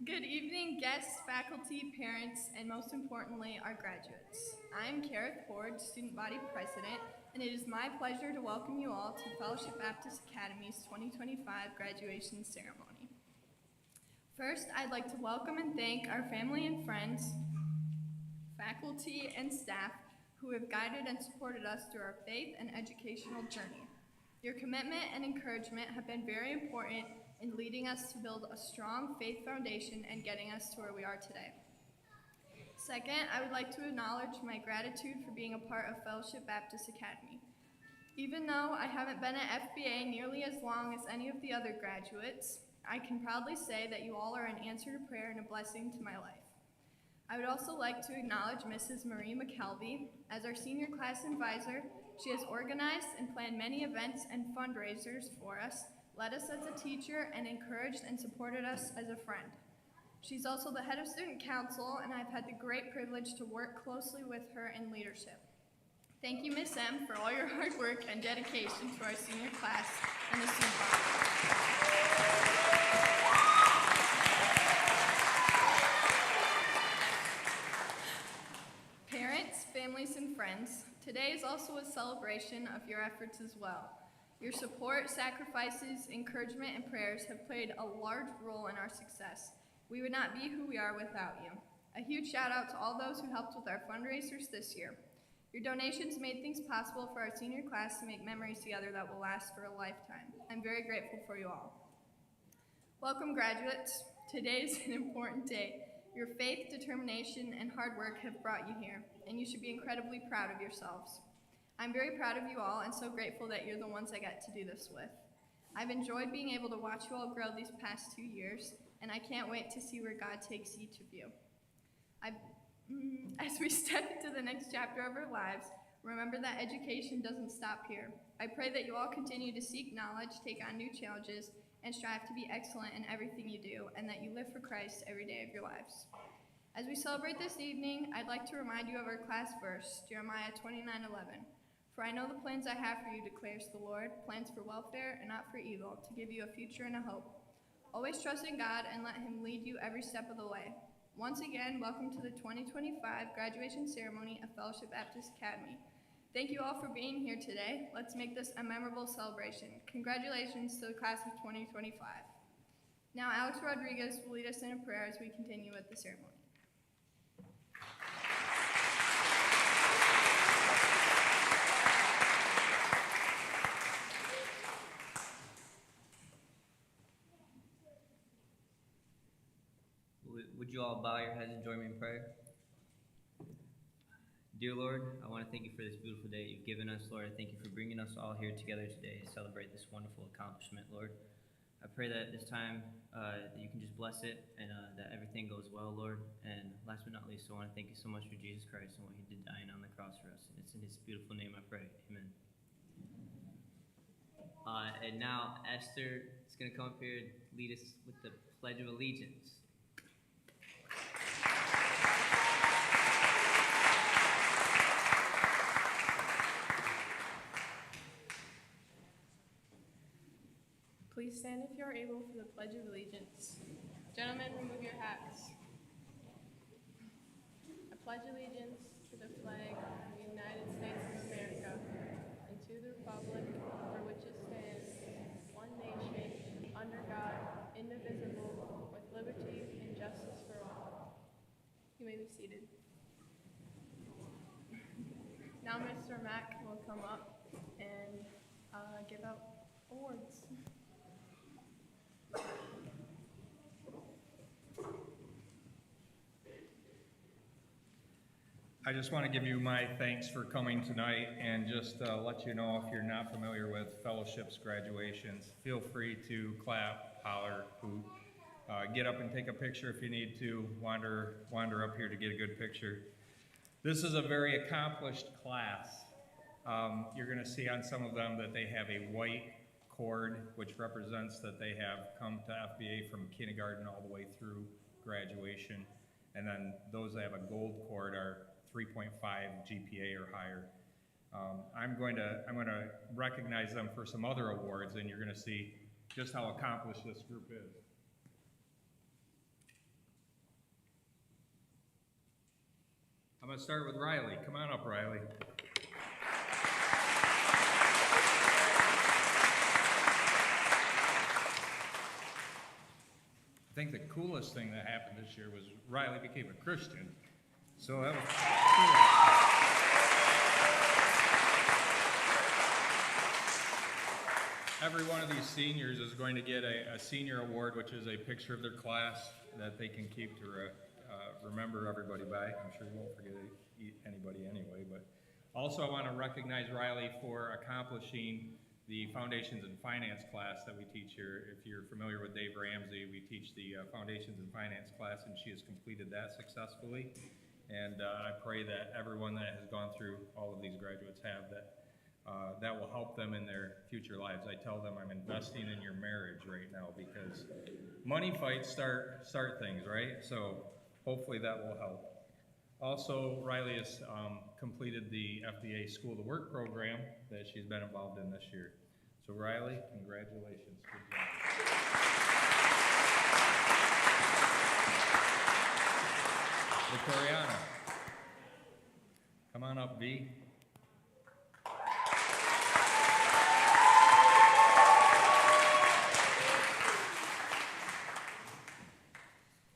Good evening, guests, faculty, parents, and most importantly, our graduates. I'm Kareth Ford, Student Body President, and it is my pleasure to welcome you all to Fellowship Baptist Academy's 2025 graduation ceremony. First, I'd like to welcome and thank our family and friends, faculty, and staff who have guided and supported us through our faith and educational journey. Your commitment and encouragement have been very important in leading us to build a strong faith foundation and getting us to where we are today. Second, I would like to acknowledge my gratitude for being a part of Fellowship Baptist Academy. Even though I haven't been at FBA nearly as long as any of the other graduates, I can proudly say that you all are an answer to prayer and a blessing to my life. I would also like to acknowledge Mrs. Marie McKelvey. As our senior class advisor, she has organized and planned many events and fundraisers for us, led us as a teacher, and encouraged and supported us as a friend. She's also the head of student council, and I've had the great privilege to work closely with her in leadership. Thank you, Ms. M, for all your hard work and dedication to our senior class and the student body. Parents, families, and friends, today is also a celebration of your efforts as well. Your support, sacrifices, encouragement, and prayers have played a large role in our success. We would not be who we are without you. A huge shout out to all those who helped with our fundraisers this year. Your donations made things possible for our senior class to make memories together that will last for a lifetime. I'm very grateful for you all. Welcome, graduates. Today is an important day. Your faith, determination, and hard work have brought you here, and you should be incredibly proud of yourselves. I'm very proud of you all and so grateful that you're the ones I get to do this with. I've enjoyed being able to watch you all grow these past 2 years, and I can't wait to see where God takes each of you. As we step into the next chapter of our lives, remember that education doesn't stop here. I pray that you all continue to seek knowledge, take on new challenges, and strive to be excellent in everything you do, and that you live for Christ every day of your lives. As we celebrate this evening, I'd like to remind you of our class verse, Jeremiah 29:11. For I know the plans I have for you, declares the Lord, plans for welfare and not for evil, to give you a future and a hope. Always trust in God and let Him lead you every step of the way. Once again, welcome to the 2025 graduation ceremony of Fellowship Baptist Academy. Thank you all for being here today. Let's make this a memorable celebration. Congratulations to the class of 2025. Now, Alex Rodriguez will lead us in a prayer as we continue with the ceremony. Would you all bow your heads and join me in prayer? Dear Lord, I want to thank you for this beautiful day you've given us, Lord. I thank you for bringing us all here together today to celebrate this wonderful accomplishment, Lord. I pray that this time that you can just bless it and that everything goes well, Lord. And last but not least, I want to thank you so much for Jesus Christ and what he did dying on the cross for us. And it's in his beautiful name I pray. Amen. And now Esther is going to come up here and lead us with the Pledge of Allegiance. Please stand if you are able for the Pledge of Allegiance. Gentlemen, remove your hats. I pledge allegiance to the flag of the United States of America and to the republic for which it stands, one nation, under God, indivisible, with liberty and justice for all. You may be seated. Now Mr. Mack will come up and give out awards. I just want to give you my thanks for coming tonight and just let you know, if you're not familiar with fellowships graduations, feel free to clap, holler, hoot, get up and take a picture if you need to, wander up here to get a good picture. This is a very accomplished class. You're going to see on some of them that they have a white cord, which represents that they have come to FBA from kindergarten all the way through graduation. And then those that have a gold cord are 3.5 GPA or higher. I'm going to recognize them for some other awards, and you're going to see just how accomplished this group is. I'm going to start with Riley. Come on up, Riley. I think the coolest thing that happened this year was Riley became a Christian. So that was cool. Every one of these seniors is going to get a senior award, which is a picture of their class that they can keep to remember everybody by. I'm sure you won't forget anybody anyway. But also I want to recognize Riley for accomplishing the Foundations in Finance class that we teach here. If you're familiar with Dave Ramsey, we teach the Foundations in Finance class, and she has completed that successfully. And I pray that everyone that has gone through all of these graduates have that will help them in their future lives. I tell them I'm investing in your marriage right now because money fights start things, right? So hopefully that will help. Also, Riley has completed the FBA School to Work program that she's been involved in this year. So Riley, congratulations. Good job. Victoriana, come on up, V.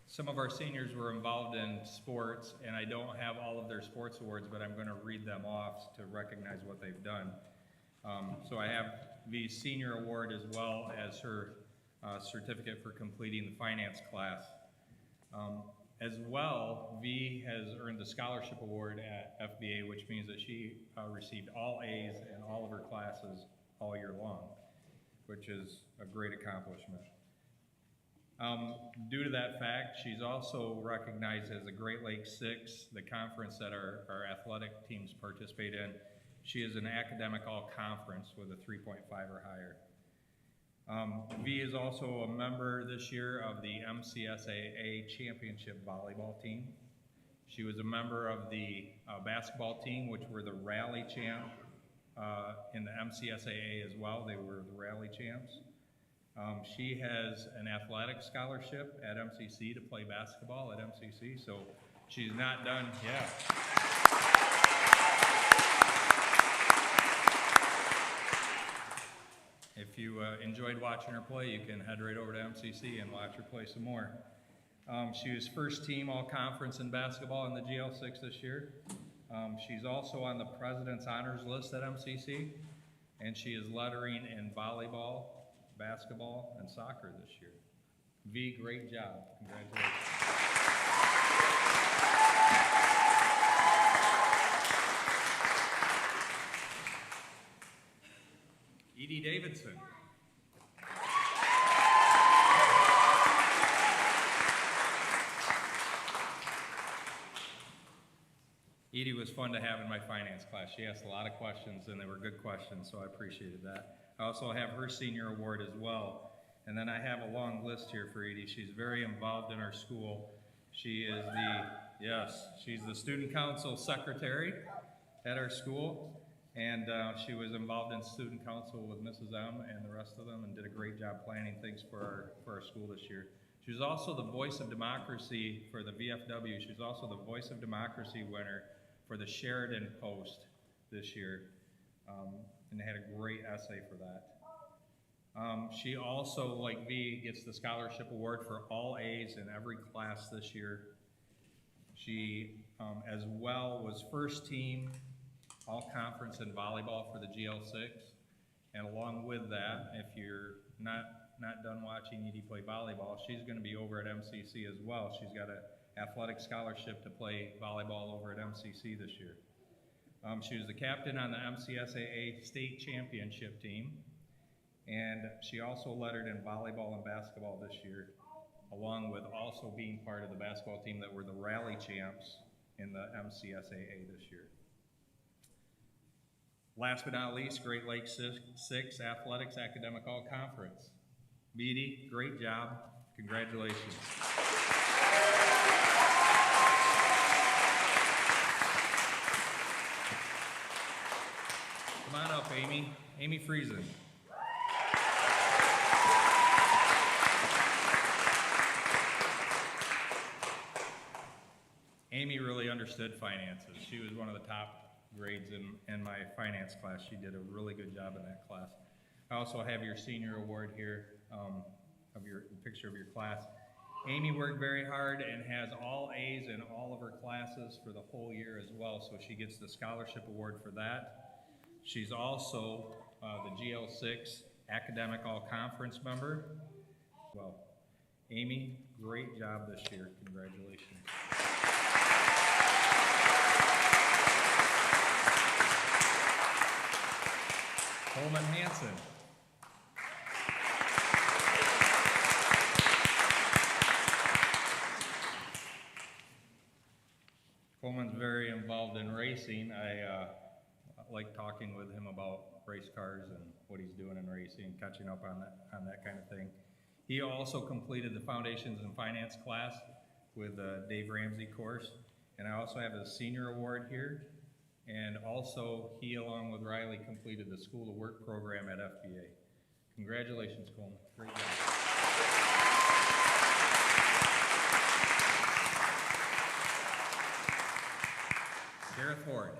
Some of our seniors were involved in sports, and I don't have all of their sports awards, but I'm going to read them off to recognize what they've done. So I have V's senior award as well as her certificate for completing the finance class. As well, V has earned the scholarship award at FBA, which means that she received all A's in all of her classes all year long, which is a great accomplishment. Due to that fact, she's also recognized as a Great Lakes Six, the conference that our athletic teams participate in. She is an academic all-conference with a 3.5 or higher. V is also a member this year of the MCSAA Championship volleyball team. She was a member of the basketball team, which were the rally champ in the MCSAA as well. They were the rally champs. She has an athletic scholarship at MCC to play basketball at MCC, so she's not done yet. If you enjoyed watching her play, you can head right over to MCC and watch her play some more. She was first team all-conference in basketball in the GL6 this year. She's also on the President's Honors List at MCC, and she is lettering in volleyball, basketball, and soccer this year. V, great job. Congratulations. Edie Davidson. Edie was fun to have in my finance class. She asked a lot of questions, and they were good questions, so I appreciated that. I also have her senior award as well. And then I have a long list here for Edie. She's very involved in our school. She is she's the student council secretary at our school. And she was involved in student council with Mrs. M and the rest of them and did a great job planning things for our school this year. She was also the voice of democracy for the VFW. She was also the voice of democracy winner for the Sheridan Post this year. And they had a great essay for that. She also, like V, gets the scholarship award for all A's in every class this year. She, as well, was first team all-conference in volleyball for the GL6. And along with that, if you're not done watching Edie play volleyball, she's going to be over at MCC as well. She's got an athletic scholarship to play volleyball over at MCC this year. She was the captain on the MCSAA state championship team, and she also lettered in volleyball and basketball this year, along with also being part of the basketball team that were the rally champs in the MCSAA this year. Last but not least, Great Lakes Six Athletics Academic All-Conference. Beatty, great job. Congratulations. Come on up, Amy. Amy Friesen. Amy really understands understood finances. She was one of the top grades in my finance class. She did a really good job in that class. I also have your senior award here, of your picture of your class. Amy worked very hard and has all A's in all of her classes for the whole year as well, so she gets the scholarship award for that. She's also the GL6 Academic All-Conference member. Well, Amy, great job this year. Congratulations. Coleman Hansen. Coleman's very involved in racing. I like talking with him about race cars and what he's doing in racing, catching up on that kind of thing. He also completed the Foundations in Finance class with the Dave Ramsey course. And I also have a senior award here. And also, he, along with Riley, completed the School of Work program at FBA. Congratulations, Coleman. Great job. Gareth Ward.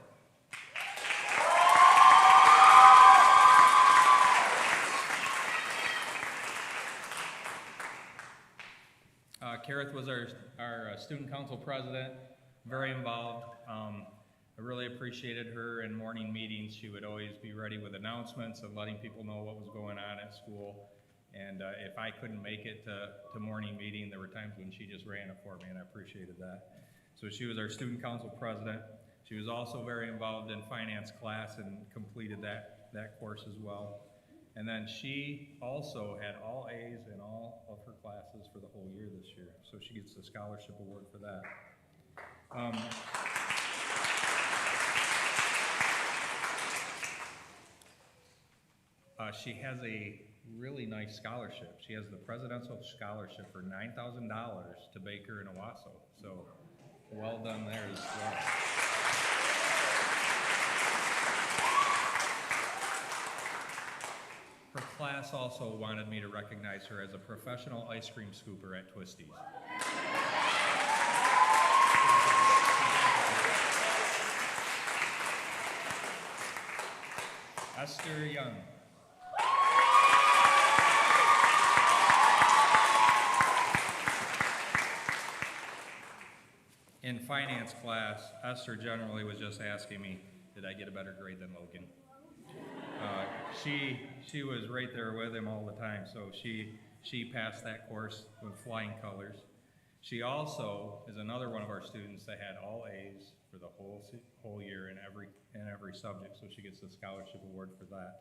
Gareth was our student council president, very involved. I really appreciated her in morning meetings. She would always be ready with announcements and letting people know what was going on at school. And if I couldn't make it to morning meeting, there were times when she just ran it for me, and I appreciated that. So she was our student council president. She was also very involved in finance class and completed that course as well. And then she also had all A's in all of her classes for the whole year this year. So she gets the scholarship award for that. She has a really nice scholarship. She has the presidential scholarship for $9,000 to Baker and Owasso. So well done there as well. Her class also wanted me to recognize her as a professional ice cream scooper at Twisties. Esther Young. In finance class, Esther generally was just asking me, did I get a better grade than Logan? She was right there with him all the time, so she passed that course with flying colors. She also is another one of our students that had all A's for the whole year in every subject, so she gets the scholarship award for that.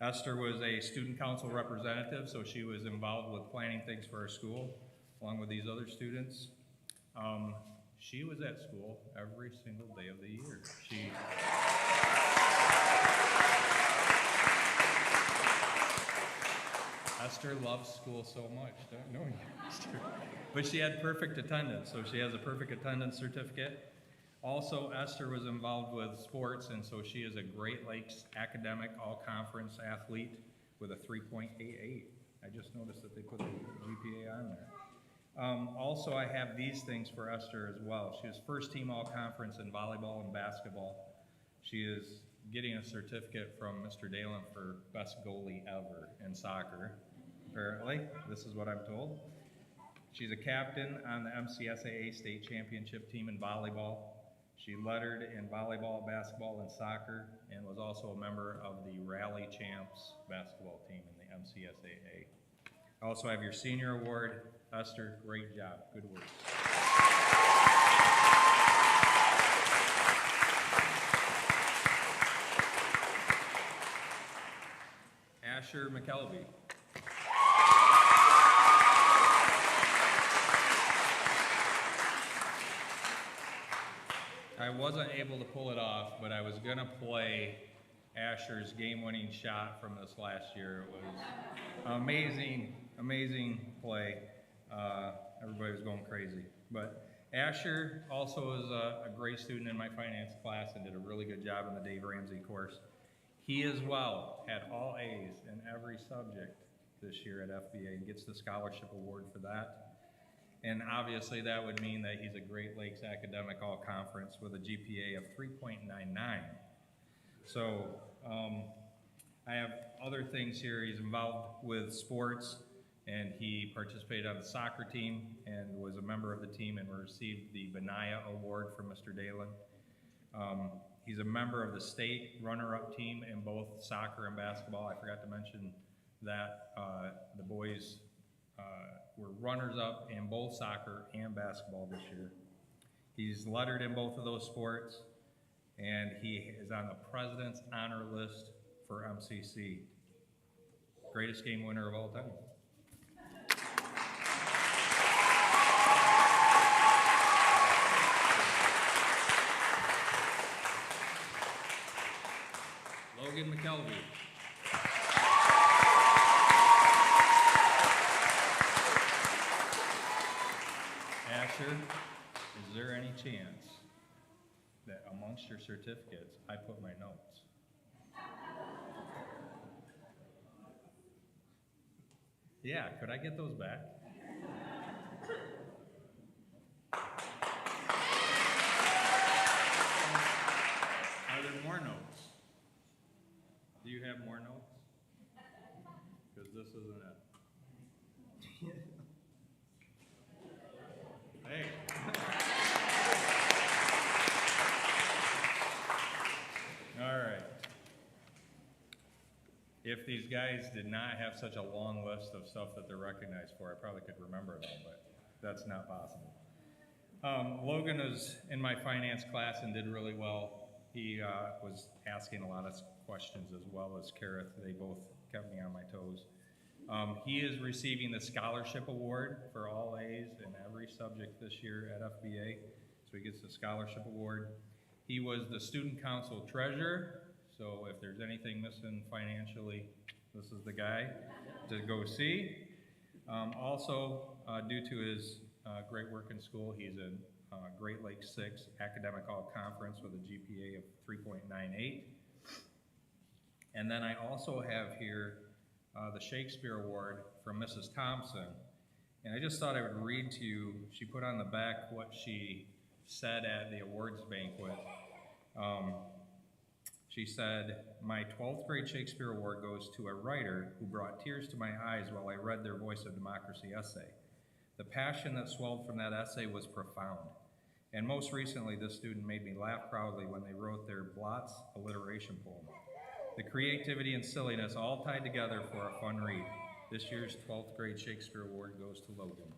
Esther was a student council representative, so she was involved with planning things for our school, along with these other students. She was at school every single day of the year. Esther loves school so much, don't know you, Esther. But she had perfect attendance, so she has a perfect attendance certificate. Also, Esther was involved with sports, and so she is a Great Lakes academic all-conference athlete with a 3.88. I just noticed that they put the GPA on there. Also, I have these things for Esther as well. She was first team all-conference in volleyball and basketball. She is getting a certificate from Mr. Dalen for best goalie ever in soccer, apparently. This is what I'm told. She's a captain on the MCSAA state championship team in volleyball. She lettered in volleyball, basketball, and soccer, and was also a member of the Rally Champs basketball team in the MCSAA. I also have your senior award. Esther, great job. Good work. Asher McKelvey. I wasn't able to pull it off, but I was going to play Asher's game-winning shot from this last year. It was amazing, amazing play. Everybody was going crazy. But Asher also is a great student in my finance class and did a really good job in the Dave Ramsey course. He as well had all A's in every subject this year at FBA and gets the scholarship award for that. And obviously that would mean that he's a Great Lakes Academic All-Conference with a GPA of 3.99. So I have other things here. He's involved with sports, and he participated on the soccer team and was a member of the team and received the Benaya Award from Mr. Dalen. He's a member of the state runner-up team in both soccer and basketball. I forgot to mention that the boys were runners-up in both soccer and basketball this year. He's lettered in both of those sports, and he is on the President's Honor List for MCC. Greatest game winner of all time. Logan McKelvey. Asher, is there any chance that amongst your certificates, I put my notes? Yeah, could I get those back? Are there more notes? Do you have more notes? Because this isn't it. Hey. All right. If these guys did not have such a long list of stuff that they're recognized for, I probably could remember them, but that's not possible. Logan was in my finance class and did really well. He was asking a lot of questions as well as Kareth. They both kept me on my toes. He is receiving the scholarship award for all A's in every subject this year at FBA, so he gets the scholarship award. He was the student council treasurer, so if there's anything missing financially, this is the guy to go see. Also, due to his great work in school, he's a Great Lakes 6 Academic All-Conference with a GPA of 3.98. And then I also have here the Shakespeare Award from Mrs. Thompson. And I just thought I would read to you, she put on the back what she said at the awards banquet. She said, "My 12th grade Shakespeare Award goes to a writer who brought tears to my eyes while I read their Voice of Democracy essay. The passion that swelled from that essay was profound. And most recently, this student made me laugh proudly when they wrote their Blots alliteration poem. The creativity and silliness all tied together for a fun read. This year's 12th grade Shakespeare Award goes to Logan."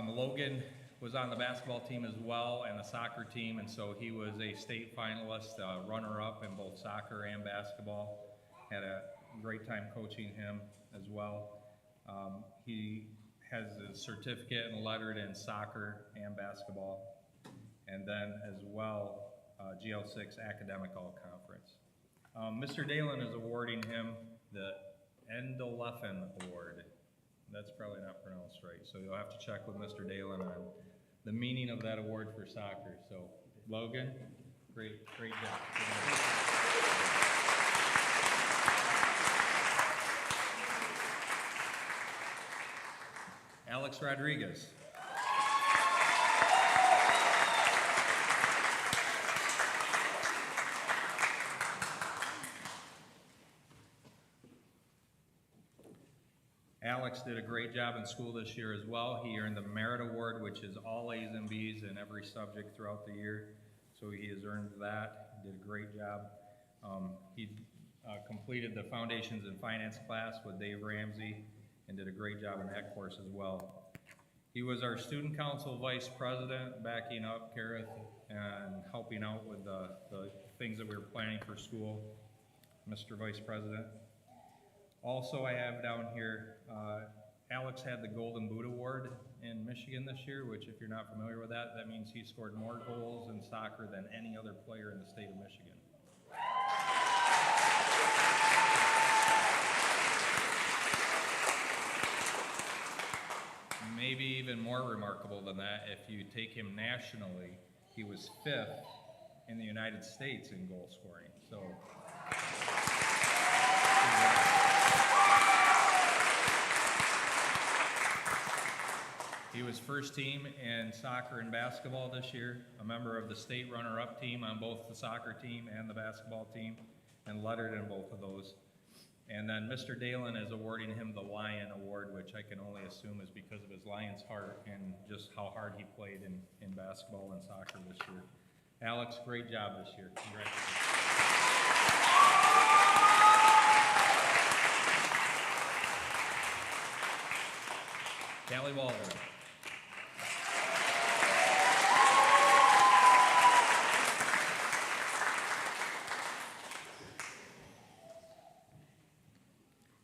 Logan was on the basketball team as well and the soccer team, and so he was a state finalist, runner-up in both soccer and basketball. Had a great time coaching him as well. He has a certificate and lettered in soccer and basketball, and then as well, GL6 Academic All-Conference. Mr. Dalen is awarding him the Endelefen Award. That's probably not pronounced right, so you'll have to check with Mr. Dalen on the meaning of that award for soccer. So, Logan, great job. Alex Rodriguez. Alex did a great job in school this year as well. He earned the Merit Award, which is all A's and B's in every subject throughout the year. So he has earned that. He did a great job. He completed the Foundations in Finance class with Dave Ramsey and did a great job in that course as well. He was our student council vice president, backing up Kareth and helping out with the things that we were planning for school, Mr. Vice President. Also, I have down here, Alex had the Golden Boot Award in Michigan this year, which if you're not familiar with that, that means he scored more goals in soccer than any other player in the state of Michigan. Maybe even more remarkable than that, if you take him nationally, he was 5th in the United States in goal scoring. So first team in soccer and basketball this year, a member of the state runner-up team on both the soccer team and the basketball team, and lettered in both of those. And then Mr. Dalen is awarding him the Lion Award, which I can only assume is because of his Lion's heart and just how hard he played in basketball and soccer this year. Alex, great job this year. Congratulations. Callie Waldron.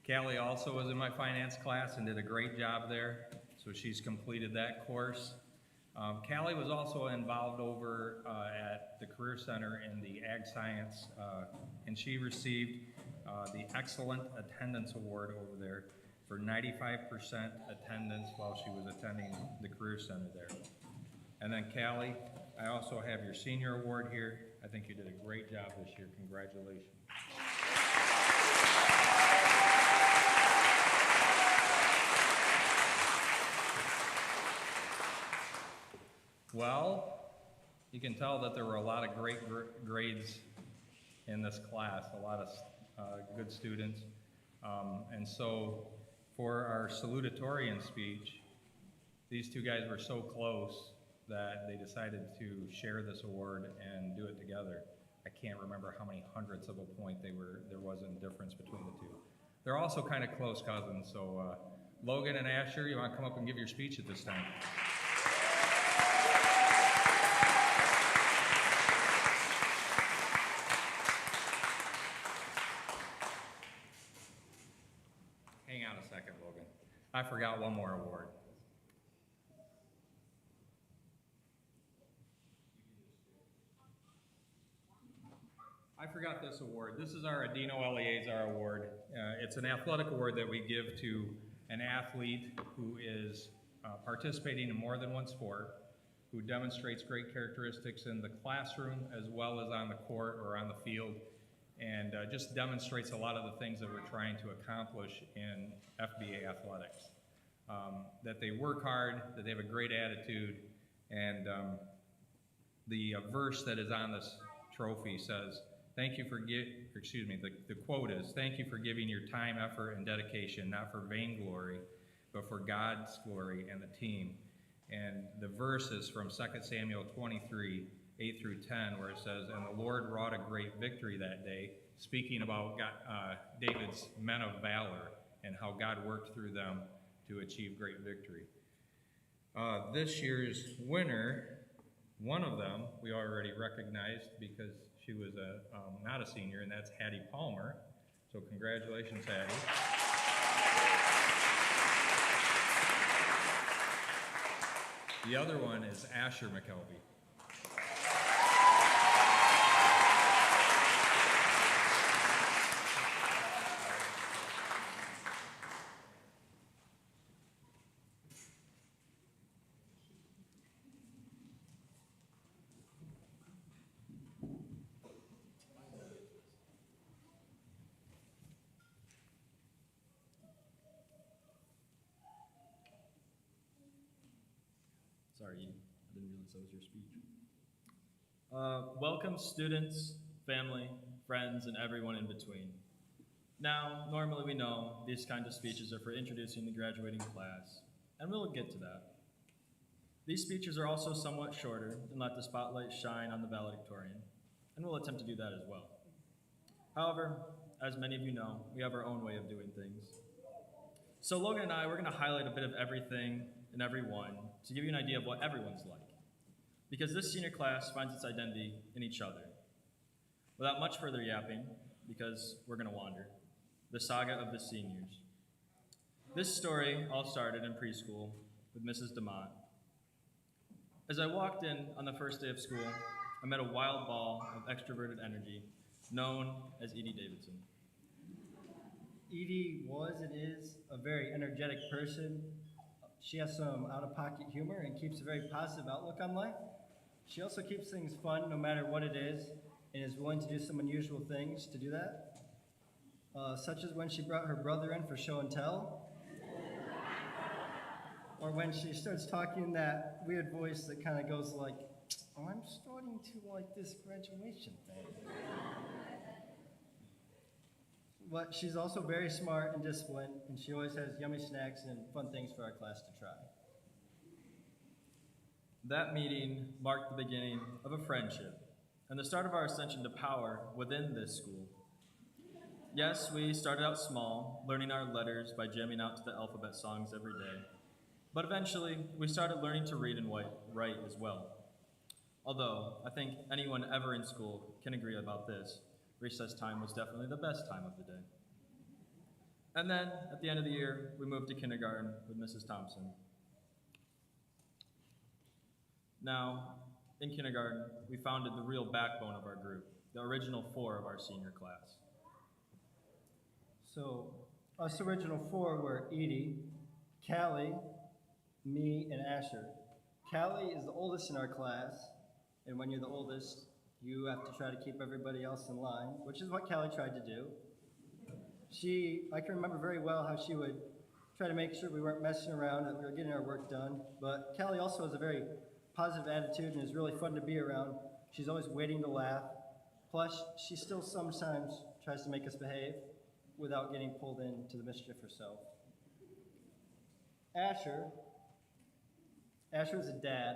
Callie also was in my finance class and did a great job there, so she's completed that course. Callie was also involved over at the Career Center in the Ag Science, and she received the Excellent Attendance Award over there for 95% attendance while she was attending the Career Center there. And then Callie, I also have your senior award here. I think you did a great job this year. Congratulations. Well, you can tell that there were a lot of great grades in this class, a lot of good students. And so for our salutatorian speech, these two guys were so close that they decided to share this award and do it together. I can't remember how many hundredths of a point there was in difference between the two. They're also kind of close cousins, so Logan and Asher, you want to come up and give your speech at this time? I forgot one more award. I forgot this award. This is our Adino Eleazar Award. It's an athletic award that we give to an athlete who is participating in more than one sport, who demonstrates great characteristics in the classroom as well as on the court or on the field, and just demonstrates a lot of the things that we're trying to accomplish in FBA athletics. That they work hard, that they have a great attitude, and the verse that is on this trophy says, the quote is, "Thank you for giving your time, effort, and dedication, not for vainglory, but for God's glory and the team." And the verse is from 2 Samuel 23, 8 through 10, where it says, "And the Lord wrought a great victory that day," speaking about David's men of valor and how God worked through them to achieve great victory. This year's winner, one of them we already recognized because she was not a senior, and that's Hattie Palmer. So congratulations, Hattie. The other one is Asher McKelvey. Sorry, I didn't realize that was your speech. Welcome students, family, friends, and everyone in between. Now, normally we know these kinds of speeches are for introducing the graduating class, and we'll get to that. These speeches are also somewhat shorter and let the spotlight shine on the valedictorian, and we'll attempt to do that as well. However, as many of you know, we have our own way of doing things. So Logan and I, we're going to highlight a bit of everything and everyone to give you an idea of what everyone's like, because this senior class finds its identity in each other. Without much further yapping, because we're going to wander, the saga of the seniors. This story all started in preschool with Mrs. DeMott. As I walked in on the first day of school, I met a wild ball of extroverted energy known as Edie Davidson. Edie was and is a very energetic person. She has some out-of-pocket humor and keeps a very positive outlook on life. She also keeps things fun no matter what it is, and is willing to do some unusual things to do that, such as when she brought her brother in for show and tell. or when she starts talking that weird voice that kind of goes like, oh, I'm starting to like this graduation thing. But she's also very smart and disciplined, and she always has yummy snacks and fun things for our class to try. That meeting marked the beginning of a friendship and the start of our ascension to power within this school. Yes, we started out small, learning our letters by jamming out to the alphabet songs every day. But eventually, we started learning to read and write as well. Although, I think anyone ever in school can agree about this, recess time was definitely the best time of the day. And then, at the end of the year, we moved to kindergarten with Mrs. Thompson. Now, in kindergarten, we founded the real backbone of our group, the original 4 of our senior class. So, us original 4 were Edie, Callie, me, and Asher. Callie is the oldest in our class, and when you're the oldest, you have to try to keep everybody else in line, which is what Callie tried to do. I can remember very well how she would try to make sure we weren't messing around, that we were getting our work done. But Callie also has a very positive attitude and is really fun to be around. She's always waiting to laugh. Plus, she still sometimes tries to make us behave without getting pulled into the mischief herself. Asher is a dad.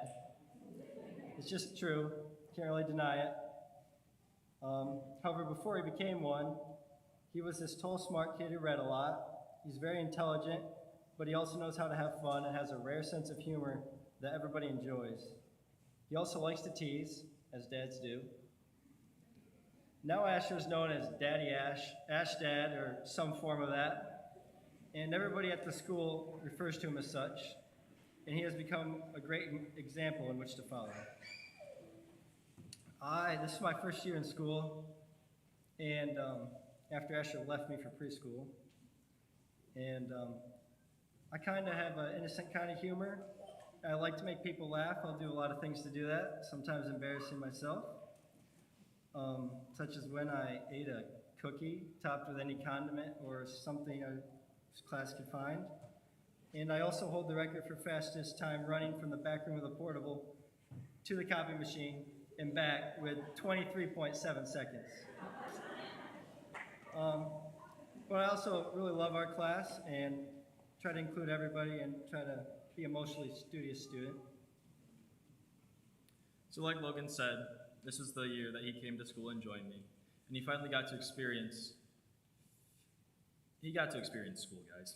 It's just true. Can't really deny it. However, before he became one, he was this tall, smart kid who read a lot. He's very intelligent, but he also knows how to have fun and has a rare sense of humor that everybody enjoys. He also likes to tease, as dads do. Now Asher is known as Daddy Ash, Ash Dad, or some form of that, and everybody at the school refers to him as such, and he has become a great example in which to follow. This is my first year in school, and after Asher left me for preschool, and I kind of have an innocent kind of humor. I like to make people laugh. I'll do a lot of things to do that, sometimes embarrassing myself, such as when I ate a cookie topped with any condiment or something our class could find. And I also hold the record for fastest time running from the back room of the portable to the copy machine and back with 23.7 seconds. But I also really love our class and try to include everybody and try to be an emotionally studious student. So like Logan said, this was the year that he came to school and joined me, and he finally got to experience school, guys.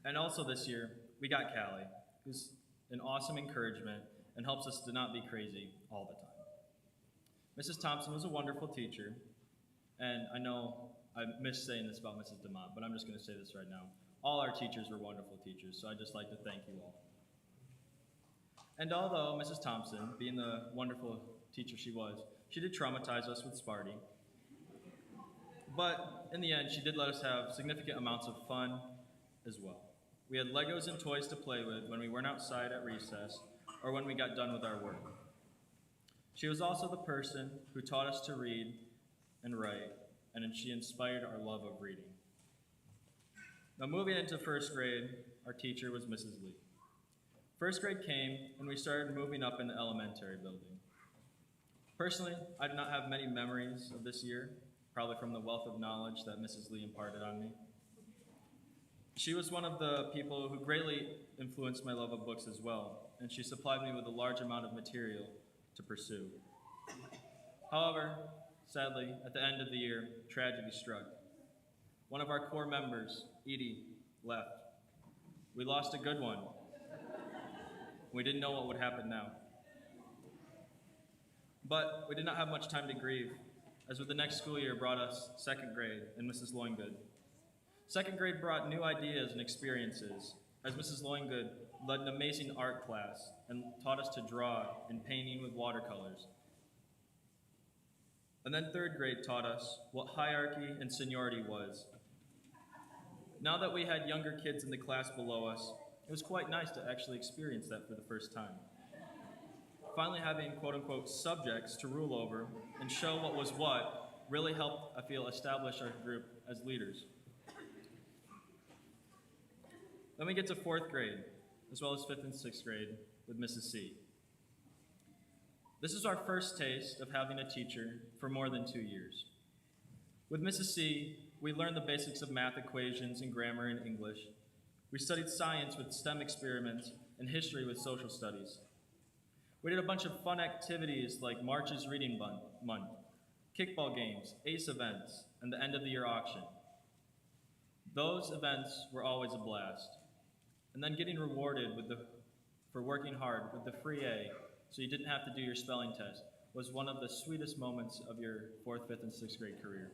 And also this year, we got Callie, who's an awesome encouragement and helps us to not be crazy all the time. Mrs. Thompson was a wonderful teacher, and I know I missed saying this about Mrs. DeMont, but I'm just going to say this right now. All our teachers were wonderful teachers, so I'd just like to thank you all. And although Mrs. Thompson, being the wonderful teacher she was, she did traumatize us with Sparty. But in the end, she did let us have significant amounts of fun as well. We had Legos and toys to play with when we weren't outside at recess or when we got done with our work. She was also the person who taught us to read and write, and she inspired our love of reading. Now moving into first grade, our teacher was Mrs. Lee. First grade came, and we started moving up in the elementary building. Personally, I do not have many memories of this year, probably from the wealth of knowledge that Mrs. Lee imparted on me. She was one of the people who greatly influenced my love of books as well, and she supplied me with a large amount of material to pursue. However, sadly, at the end of the year, tragedy struck. One of our core members, Edie, left. We lost a good one. We didn't know what would happen now. But we did not have much time to grieve, as with the next school year brought us second grade and Mrs. Loingood. Second grade brought new ideas and experiences, as Mrs. Loingood led an amazing art class and taught us to draw and painting with watercolors. And then third grade taught us what hierarchy and seniority was. Now that we had younger kids in the class below us, it was quite nice to actually experience that for the first time. Finally having quote-unquote subjects to rule over and show what was what really helped, I feel, establish our group as leaders. Then we get to 4th grade, as well as 5th and 6th grade with Mrs. C. This is our first taste of having a teacher for more than 2 years. With Mrs. C, we learned the basics of math equations and grammar in English. We studied science with STEM experiments and history with social studies. We did a bunch of fun activities like March's Reading Month, kickball games, ACE events, and the end of the year auction. Those events were always a blast. And then getting rewarded for working hard with the free A so you didn't have to do your spelling test was one of the sweetest moments of your 4th, 5th, and 6th grade career.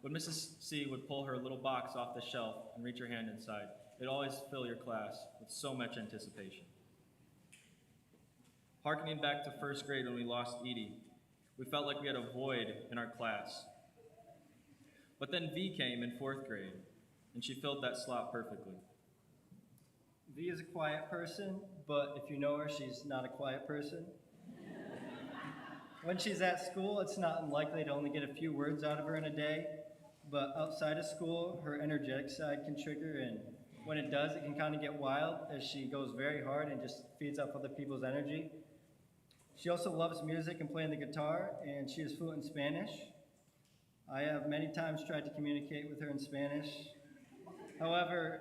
When Mrs. C would pull her little box off the shelf and reach her hand inside, it'd always fill your class with so much anticipation. Harkening back to 1st grade when we lost Edie, we felt like we had a void in our class. But then V came in 4th grade, and she filled that slot perfectly. V is a quiet person, but if you know her, she's not a quiet person. When she's at school, it's not unlikely to only get a few words out of her in a day, but outside of school, her energetic side can trigger, and when it does, it can kind of get wild as she goes very hard and just feeds off other people's energy. She also loves music and playing the guitar, and she is fluent in Spanish. I have many times tried to communicate with her in Spanish. However,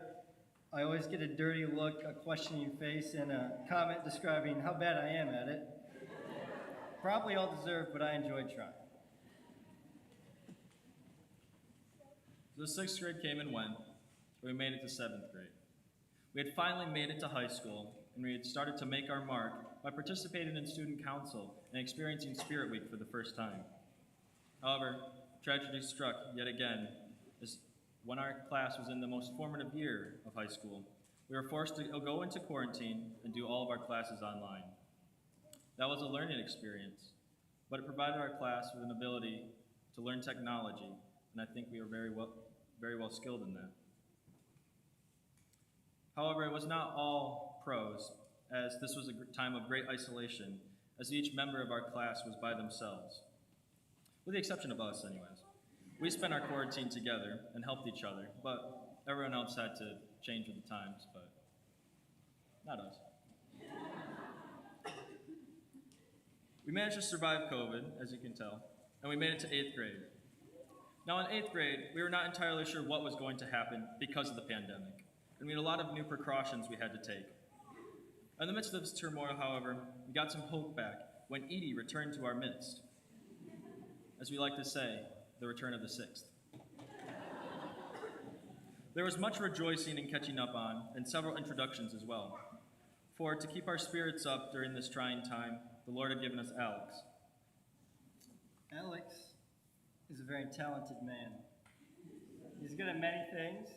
I always get a dirty look, a questioning face, and a comment describing how bad I am at it. Probably all deserved, but I enjoyed trying. So the 6th grade came and went, and we made it to 7th grade. We had finally made it to high school, and we had started to make our mark by participating in student council and experiencing Spirit Week for the first time. However, tragedy struck yet again as when our class was in the most formative year of high school. We were forced to go into quarantine and do all of our classes online. That was a learning experience, but it provided our class with an ability to learn technology, and I think we were very well skilled in that. However, it was not all pros, as this was a time of great isolation, as each member of our class was by themselves, with the exception of us anyways. We spent our quarantine together and helped each other, but everyone else had to change with the times, but not us. We managed to survive COVID, as you can tell, and we made it to 8th grade. Now in 8th grade, we were not entirely sure what was going to happen because of the pandemic, and we had a lot of new precautions we had to take. In the midst of this turmoil, however, we got some hope back when Edie returned to our midst. As we like to say, the return of the 6th. There was much rejoicing and catching up on, and several introductions as well. For to keep our spirits up during this trying time, the Lord had given us Alex. Alex is a very talented man. He's good at many things,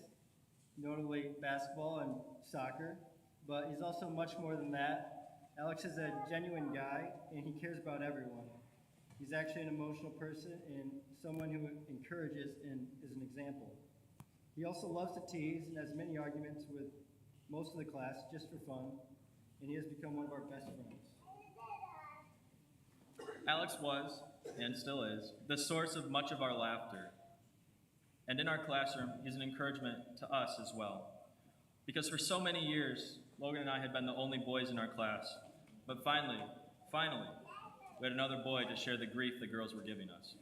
notably basketball and soccer, but he's also much more than that. Alex is a genuine guy, and he cares about everyone. He's actually an emotional person and someone who encourages and is an example. He also loves to tease and has many arguments with most of the class just for fun, and he has become one of our best friends. Alex was, and still is, the source of much of our laughter. And in our classroom, he's an encouragement to us as well. Because for so many years, Logan and I had been the only boys in our class. But finally, we had another boy to share the grief the girls were giving us.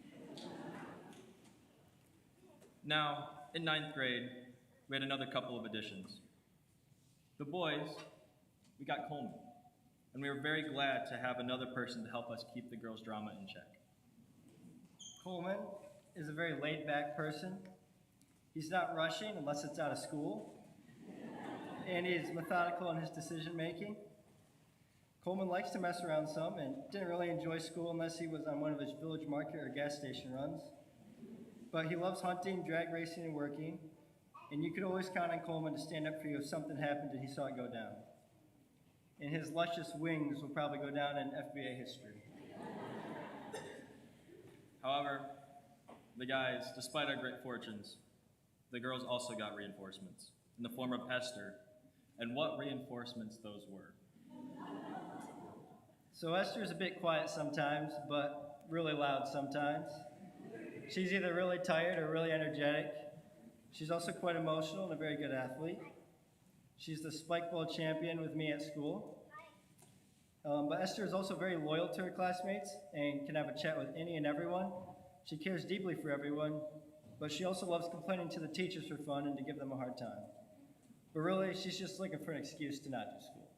Now, in 9th grade, we had another couple of additions. The boys, we got Coleman, and we were very glad to have another person to help us keep the girls' drama in check. Coleman is a very laid-back person. He's not rushing unless it's out of school, and he's methodical in his decision-making. Coleman likes to mess around some and didn't really enjoy school unless he was on one of his village market or gas station runs. But he loves hunting, drag racing, and working, and you could always count on Coleman to stand up for you if something happened and he saw it go down. And his luscious wings will probably go down in FBA history. However, the guys, despite our great fortunes, the girls also got reinforcements in the form of Esther, and what reinforcements those were. So Esther's a bit quiet sometimes, but really loud sometimes. She's either really tired or really energetic. She's also quite emotional and a very good athlete. She's the spike ball champion with me at school. But Esther is also very loyal to her classmates and can have a chat with any and everyone. She cares deeply for everyone, but she also loves complaining to the teachers for fun and to give them a hard time. But really, she's just looking for an excuse to not do school.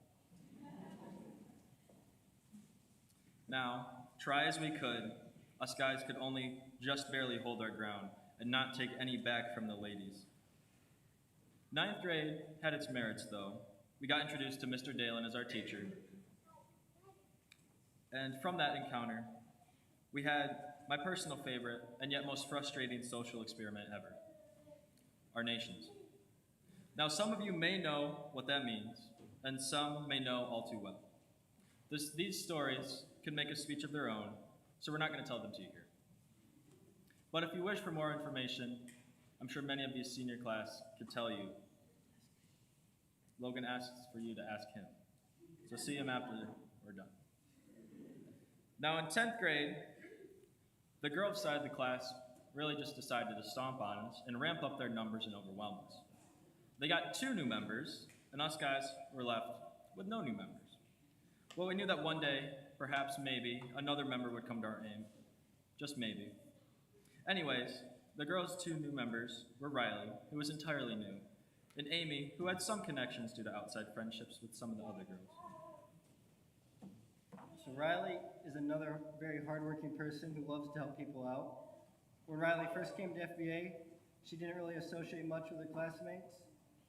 Now, try as we could, us guys could only just barely hold our ground and not take any back from the ladies. Ninth grade had its merits, though. We got introduced to Mr. Dalen as our teacher. And from that encounter, we had my personal favorite and yet most frustrating social experiment ever, our nations. Now, some of you may know what that means, and some may know all too well. These stories could make a speech of their own, so we're not going to tell them to you here. But if you wish for more information, I'm sure many of you senior class could tell you. Logan asks for you to ask him. So see him after we're done. Now in 10th grade, the girls side of the class really just decided to stomp on us and ramp up their numbers and overwhelm us. They got 2 new members, and us guys were left with no new members. Well, we knew that one day, perhaps maybe, another member would come to our aim. Just maybe. Anyways, the girls' 2 new members were Riley, who was entirely new, and Amy, who had some connections due to outside friendships with some of the other girls. So Riley is another very hardworking person who loves to help people out. When Riley first came to FBA, she didn't really associate much with her classmates,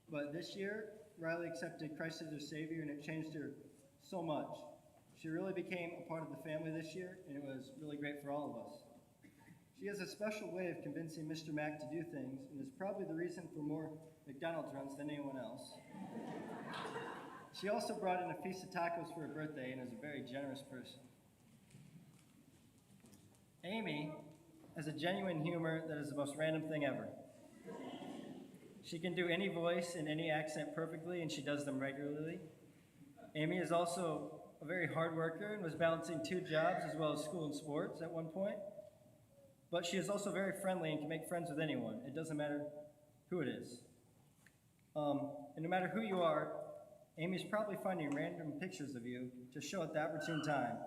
but this year, Riley accepted Christ as her Savior, and it changed her so much. She really became a part of the family this year, and it was really great for all of us. She has a special way of convincing Mr. Mack to do things, and is probably the reason for more McDonald's runs than anyone else. She also brought in a feast of tacos for her birthday and is a very generous person. Amy has a genuine humor that is the most random thing ever. She can do any voice and any accent perfectly, and she does them regularly. Amy is also a very hard worker and was balancing 2 jobs as well as school and sports at one point. But she is also very friendly and can make friends with anyone. It doesn't matter who it is. And no matter who you are, Amy's probably finding random pictures of you to show at the opportune time,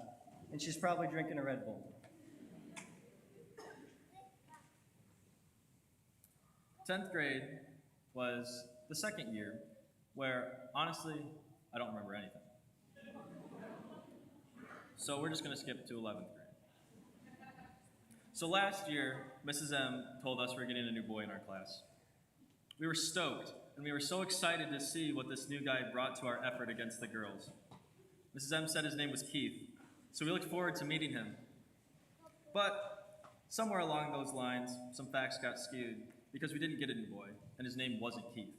and she's probably drinking a Red Bull. 10th grade was the second year where, honestly, I don't remember anything. So we're just going to skip to 11th grade. So last year, Mrs. M told us we're getting a new boy in our class. We were stoked, and we were so excited to see what this new guy brought to our effort against the girls. Mrs. M said his name was Keith, so we looked forward to meeting him. But somewhere along those lines, some facts got skewed because we didn't get a new boy, and his name wasn't Keith.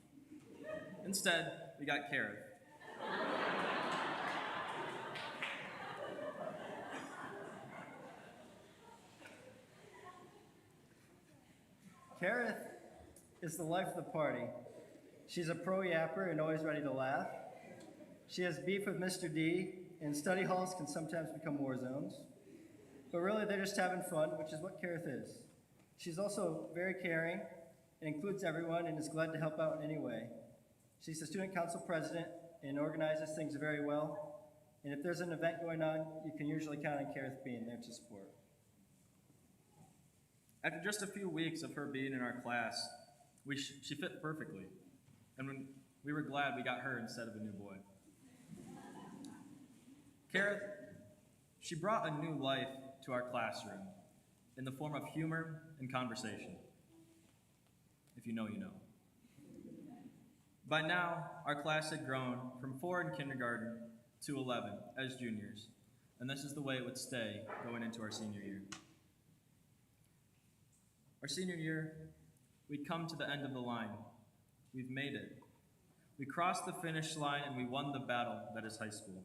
Instead, we got Kareth. Kareth is the life of the party. She's a pro yapper and always ready to laugh. She has beef with Mr. D, and study halls can sometimes become war zones. But really, they're just having fun, which is what Kareth is. She's also very caring and includes everyone and is glad to help out in any way. She's the student council president and organizes things very well. And if there's an event going on, you can usually count on Kareth being there to support. After just a few weeks of her being in our class, she fit perfectly. And we were glad we got her instead of a new boy. Kareth, she brought a new life to our classroom in the form of humor and conversation. If you know, you know. By now, our class had grown from 4 in kindergarten to 11 as juniors, and this is the way it would stay going into our senior year. Our senior year, we'd come to the end of the line. We've made it. We crossed the finish line and we won the battle that is high school.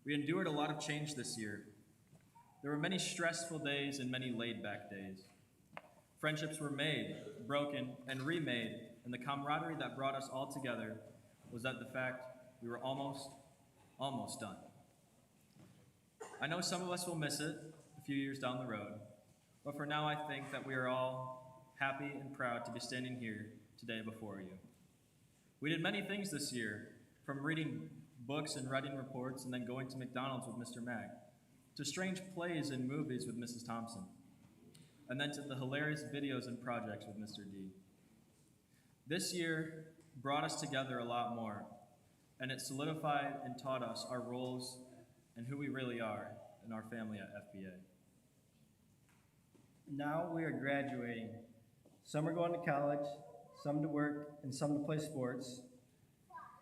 We endured a lot of change this year. There were many stressful days and many laid-back days. Friendships were made, broken, and remade, and the camaraderie that brought us all together was that the fact we were almost done. I know some of us will miss it a few years down the road, but for now I think that we are all happy and proud to be standing here today before you. We did many things this year, from reading books and writing reports and then going to McDonald's with Mr. Mack, to strange plays and movies with Mrs. Thompson, and then to the hilarious videos and projects with Mr. D. This year brought us together a lot more, and it solidified and taught us our roles and who we really are in our family at FBA. Now we are graduating. Some are going to college, some to work, and some to play sports.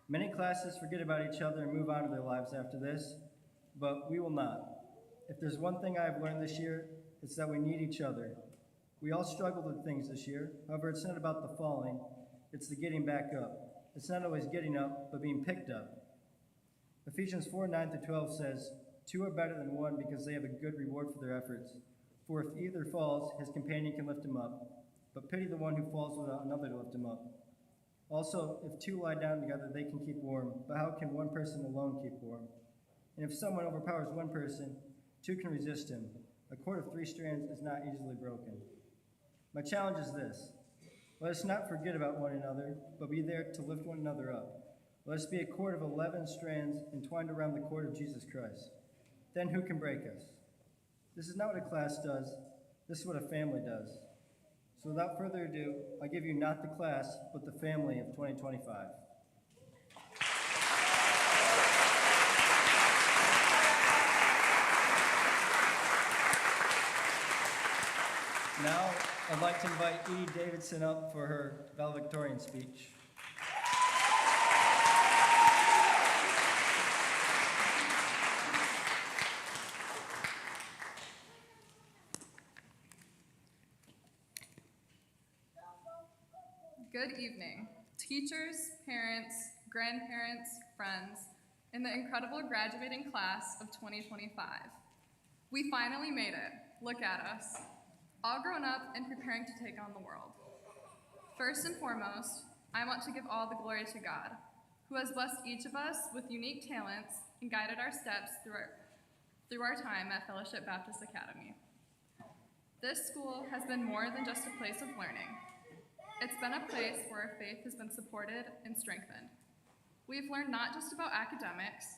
Many classes forget about each other and move on to their lives after this, but we will not. If there's one thing I have learned this year, it's that we need each other. We all struggled with things this year. However, it's not about the falling, it's the getting back up. It's not always getting up, but being picked up. Ephesians 4:9-12 says, "Two are better than one because they have a good reward for their efforts. For if either falls, his companion can lift him up. But pity the one who falls without another to lift him up. Also, if two lie down together, they can keep warm. But how can one person alone keep warm? And if someone overpowers one person, two can resist him. A cord of 3 strands is not easily broken." My challenge is this. Let us not forget about one another, but be there to lift one another up. Let us be a cord of 11 strands entwined around the cord of Jesus Christ. Then who can break us? This is not what a class does. This is what a family does. So without further ado, I give you not the class, but the family of 2025. Now, I'd like to invite Edie Davidson up for her valedictorian speech. Good evening, teachers, parents, grandparents, friends, and the incredible graduating class of 2025. We finally made it. Look at us. All grown up and preparing to take on the world. First and foremost, I want to give all the glory to God, who has blessed each of us with unique talents and guided our steps through our time at Fellowship Baptist Academy. This school has been more than just a place of learning. It's been a place where our faith has been supported and strengthened. We've learned not just about academics,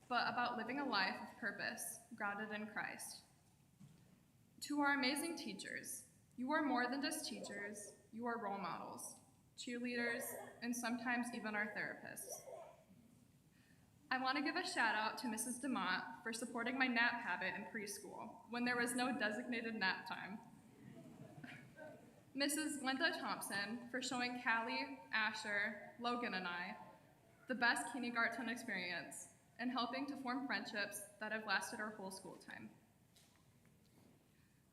but about living a life of purpose, grounded in Christ. To our amazing teachers, you are more than just teachers, you are role models, cheerleaders, and sometimes even our therapists. I want to give a shout out to Mrs. DeMott for supporting my nap habit in preschool when there was no designated nap time. Mrs. Linda Thompson for showing Callie, Asher, Logan, and I the best kindergarten experience and helping to form friendships that have lasted our whole school time.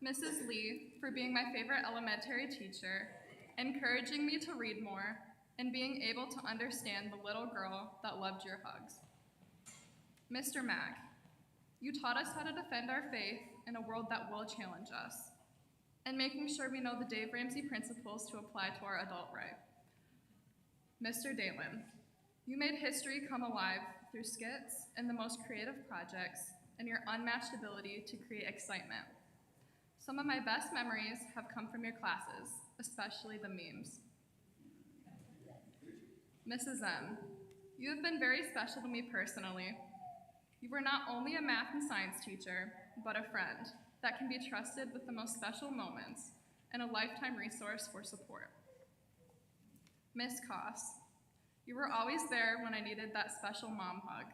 Mrs. Lee for being my favorite elementary teacher, encouraging me to read more, and being able to understand the little girl that loved your hugs. Mr. Mack, you taught us how to defend our faith in a world that will challenge us, and making sure we know the Dave Ramsey principles to apply to our adult life. Mr. Dalen, you made history come alive through skits and the most creative projects and your unmatched ability to create excitement. Some of my best memories have come from your classes, especially the memes. Mrs. M, you have been very special to me personally. You were not only a math and science teacher, but a friend that can be trusted with the most special moments and a lifetime resource for support. Miss Koss, you were always there when I needed that special mom hug.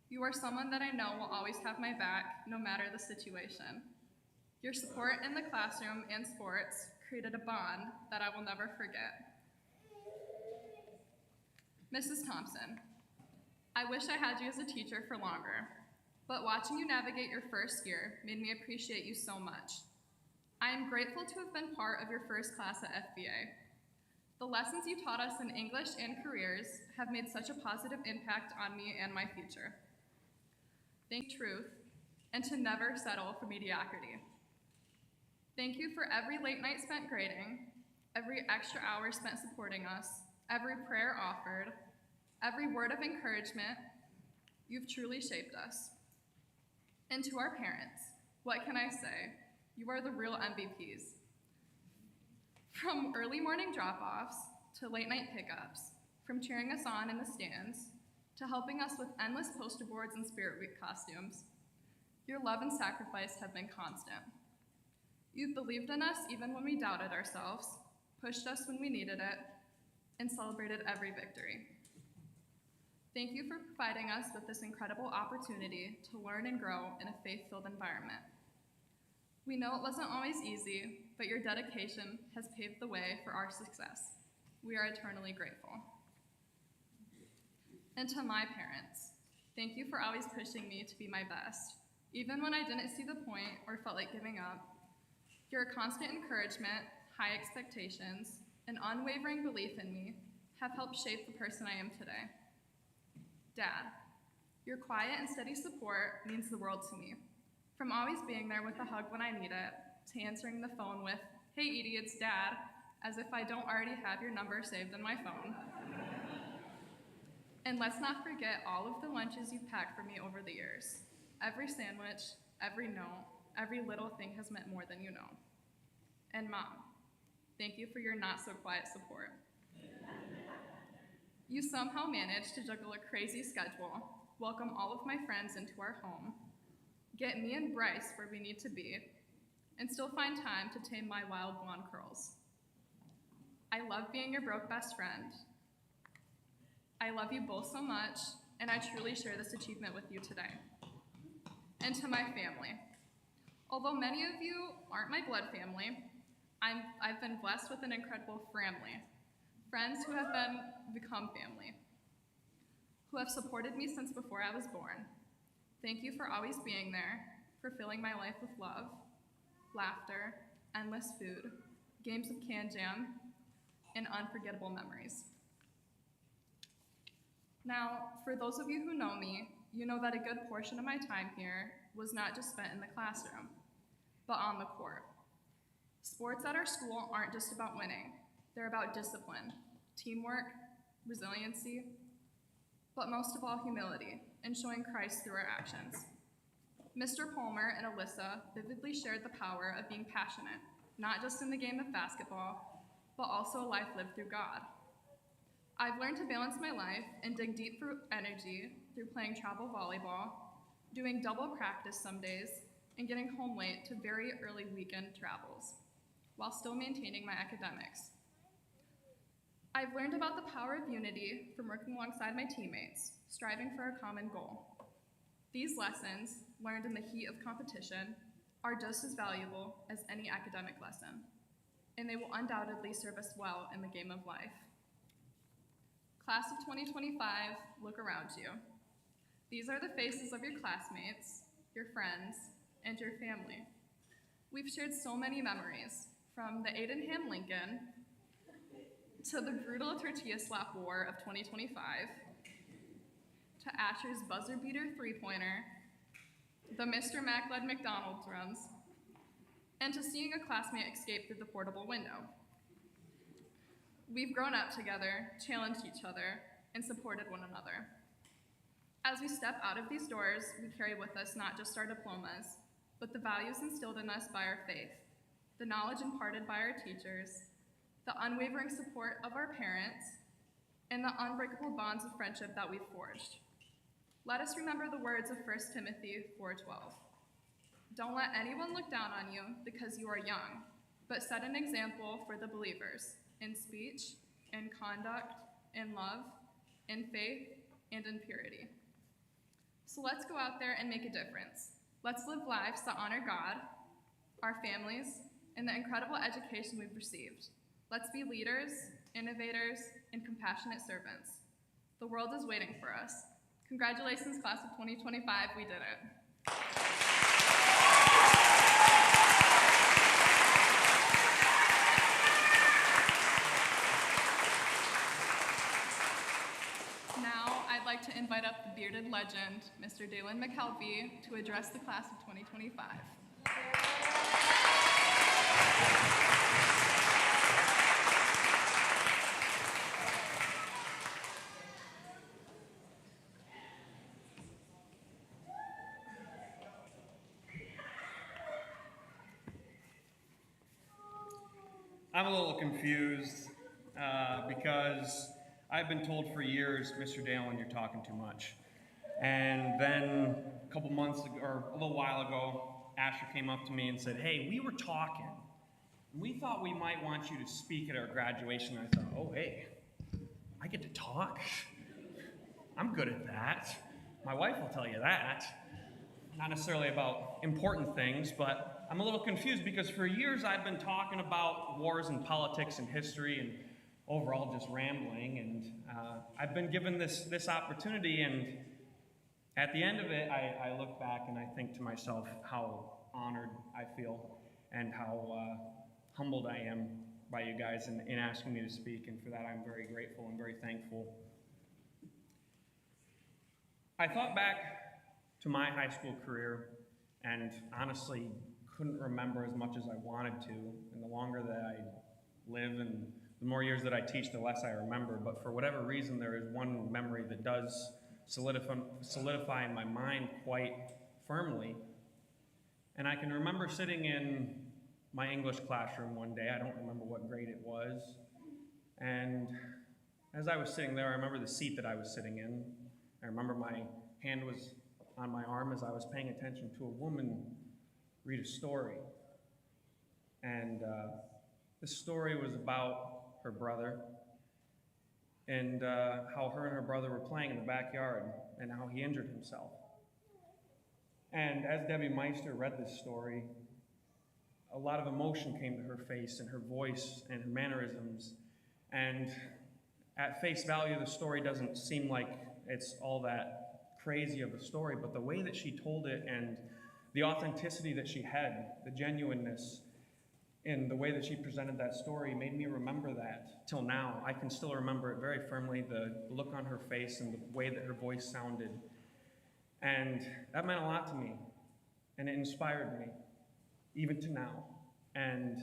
You are someone that I know will always have my back, no matter the situation. Your support in the classroom and sports created a bond that I will never forget. Mrs. Thompson, I wish I had you as a teacher for longer, but watching you navigate your first year made me appreciate you so much. I am grateful to have been part of your first class at FBA. The lessons you taught us in English and careers have made such a positive impact on me and my future. Thank you, truth, and to never settle for mediocrity. Thank you for every late night spent grading, every extra hour spent supporting us, every prayer offered, every word of encouragement. You've truly shaped us. And to our parents, what can I say? You are the real MVPs. From early morning drop-offs to late night pickups, from cheering us on in the stands to helping us with endless poster boards and Spirit Week costumes. Your love and sacrifice have been constant. You've believed in us even when we doubted ourselves, pushed us when we needed it, and celebrated every victory. Thank you for providing us with this incredible opportunity to learn and grow in a faith-filled environment. We know it wasn't always easy, but your dedication has paved the way for our success. We are eternally grateful. And to my parents, thank you for always pushing me to be my best, even when I didn't see the point or felt like giving up. Your constant encouragement, high expectations, and unwavering belief in me have helped shape the person I am today. Dad, your quiet and steady support means the world to me. From always being there with a hug when I need it, to answering the phone with, "Hey Edie, it's Dad," as if I don't already have your number saved in my phone. And let's not forget all of the lunches you've packed for me over the years. Every sandwich, every note, every little thing has meant more than you know. And Mom, thank you for your not-so-quiet support. You somehow managed to juggle a crazy schedule, welcome all of my friends into our home, get me and Bryce where we need to be, and still find time to tame my wild blonde curls. I love being your broke best friend. I love you both so much, and I truly share this achievement with you today. And to my family, although many of you aren't my blood family, I've been blessed with an incredible family, friends who have become family, who have supported me since before I was born. Thank you for always being there, for filling my life with love, laughter, endless food, games of Can Jam, and unforgettable memories. Now, for those of you who know me, you know that a good portion of my time here was not just spent in the classroom, but on the court. Sports at our school aren't just about winning. They're about discipline, teamwork, resiliency, but most of all, humility, and showing Christ through our actions. Mr. Palmer and Alyssa vividly shared the power of being passionate, not just in the game of basketball, but also a life lived through God. I've learned to balance my life and dig deep for energy through playing travel volleyball, doing double practice some days, and getting home late to very early weekend travels, while still maintaining my academics. I've learned about the power of unity from working alongside my teammates, striving for a common goal. These lessons, learned in the heat of competition, are just as valuable as any academic lesson, and they will undoubtedly serve us well in the game of life. Class of 2025, look around you. These are the faces of your classmates, your friends, and your family. We've shared so many memories, from the Adenham Lincoln to the brutal tortilla slap war of 2025, to Asher's buzzer beater three-pointer, the Mr. Mac-led McDonald's runs, and to seeing a classmate escape through the portable window. We've grown up together, challenged each other, and supported one another. As we step out of these doors, we carry with us not just our diplomas, but the values instilled in us by our faith, the knowledge imparted by our teachers, the unwavering support of our parents, and the unbreakable bonds of friendship that we've forged. Let us remember the words of 1 Timothy 4:12. Don't let anyone look down on you because you are young, but set an example for the believers in speech, in conduct, in love, in faith, and in purity. So let's go out there and make a difference. Let's live lives that honor God, our families, and the incredible education we've received. Let's be leaders, innovators, and compassionate servants. The world is waiting for us. Congratulations, class of 2025, we did it. Now, I'd like to invite up the bearded legend, Mr. Dalen McKelvey, to address the class of 2025. I'm a little confused because I've been told for years, Mr. Dalen, you're talking too much. And then a couple months ago, or a little while ago, Asher came up to me and said, hey, we were talking. We thought we might want you to speak at our graduation. I thought, oh, hey, I get to talk? I'm good at that. My wife will tell you that. Not necessarily about important things, but I'm a little confused because for years I've been talking about wars and politics and history and overall just rambling, and I've been given this opportunity, and at the end of it, I look back and I think to myself how honored I feel and how humbled I am by you guys in asking me to speak, and for that I'm very grateful and very thankful. I thought back to my high school career and honestly couldn't remember as much as I wanted to, and the longer that I live and the more years that I teach, the less I remember, but for whatever reason there is one memory that does solidify in my mind quite firmly. And I can remember sitting in my English classroom one day. I don't remember what grade it was. And as I was sitting there, I remember the seat that I was sitting in. I remember my hand was on my arm as I was paying attention to a woman read a story. And this story was about her brother and how her and her brother were playing in the backyard and how he injured himself. And as Debbie Meister read this story, a lot of emotion came to her face and her voice and her mannerisms. And at face value, the story doesn't seem like it's all that crazy of a story, but the way that she told it and the authenticity that she had, the genuineness in the way that she presented that story made me remember that till now. I can still remember it very firmly, the look on her face and the way that her voice sounded. And that meant a lot to me, and it inspired me, even to now. And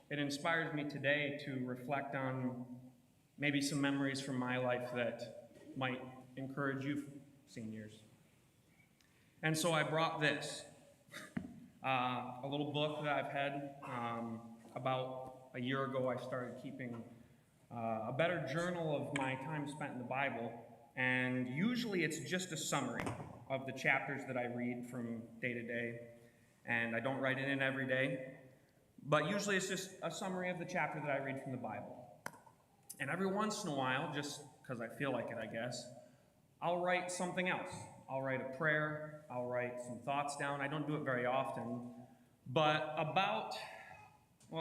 it inspires me today to reflect on maybe some memories from my life that might encourage you seniors. And so I brought this, a little book that I've had. About a year ago, I started keeping a better journal of my time spent in the Bible, and usually it's just a summary of the chapters that I read from day to day, and I don't write it in every day, but usually it's just a summary of the chapter that I read from the Bible. And every once in a while, just because I feel like it, I guess, I'll write something else. I'll write a prayer, I'll write some thoughts down. I don't do it very often, but about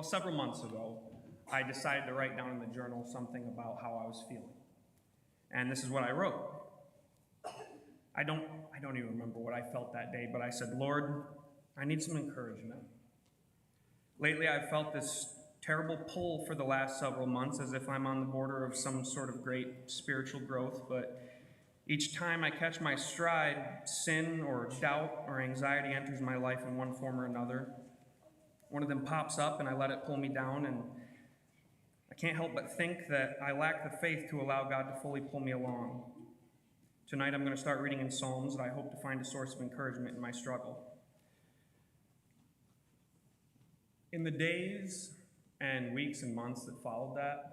several months ago, I decided to write down in the journal something about how I was feeling. And this is what I wrote. I don't even remember what I felt that day, but I said, Lord, I need some encouragement. Lately, I've felt this terrible pull for the last several months, as if I'm on the border of some sort of great spiritual growth, but each time I catch my stride, sin or doubt or anxiety enters my life in one form or another. One of them pops up and I let it pull me down, and I can't help but think that I lack the faith to allow God to fully pull me along. Tonight I'm going to start reading in Psalms, and I hope to find a source of encouragement in my struggle. In the days and weeks and months that followed that,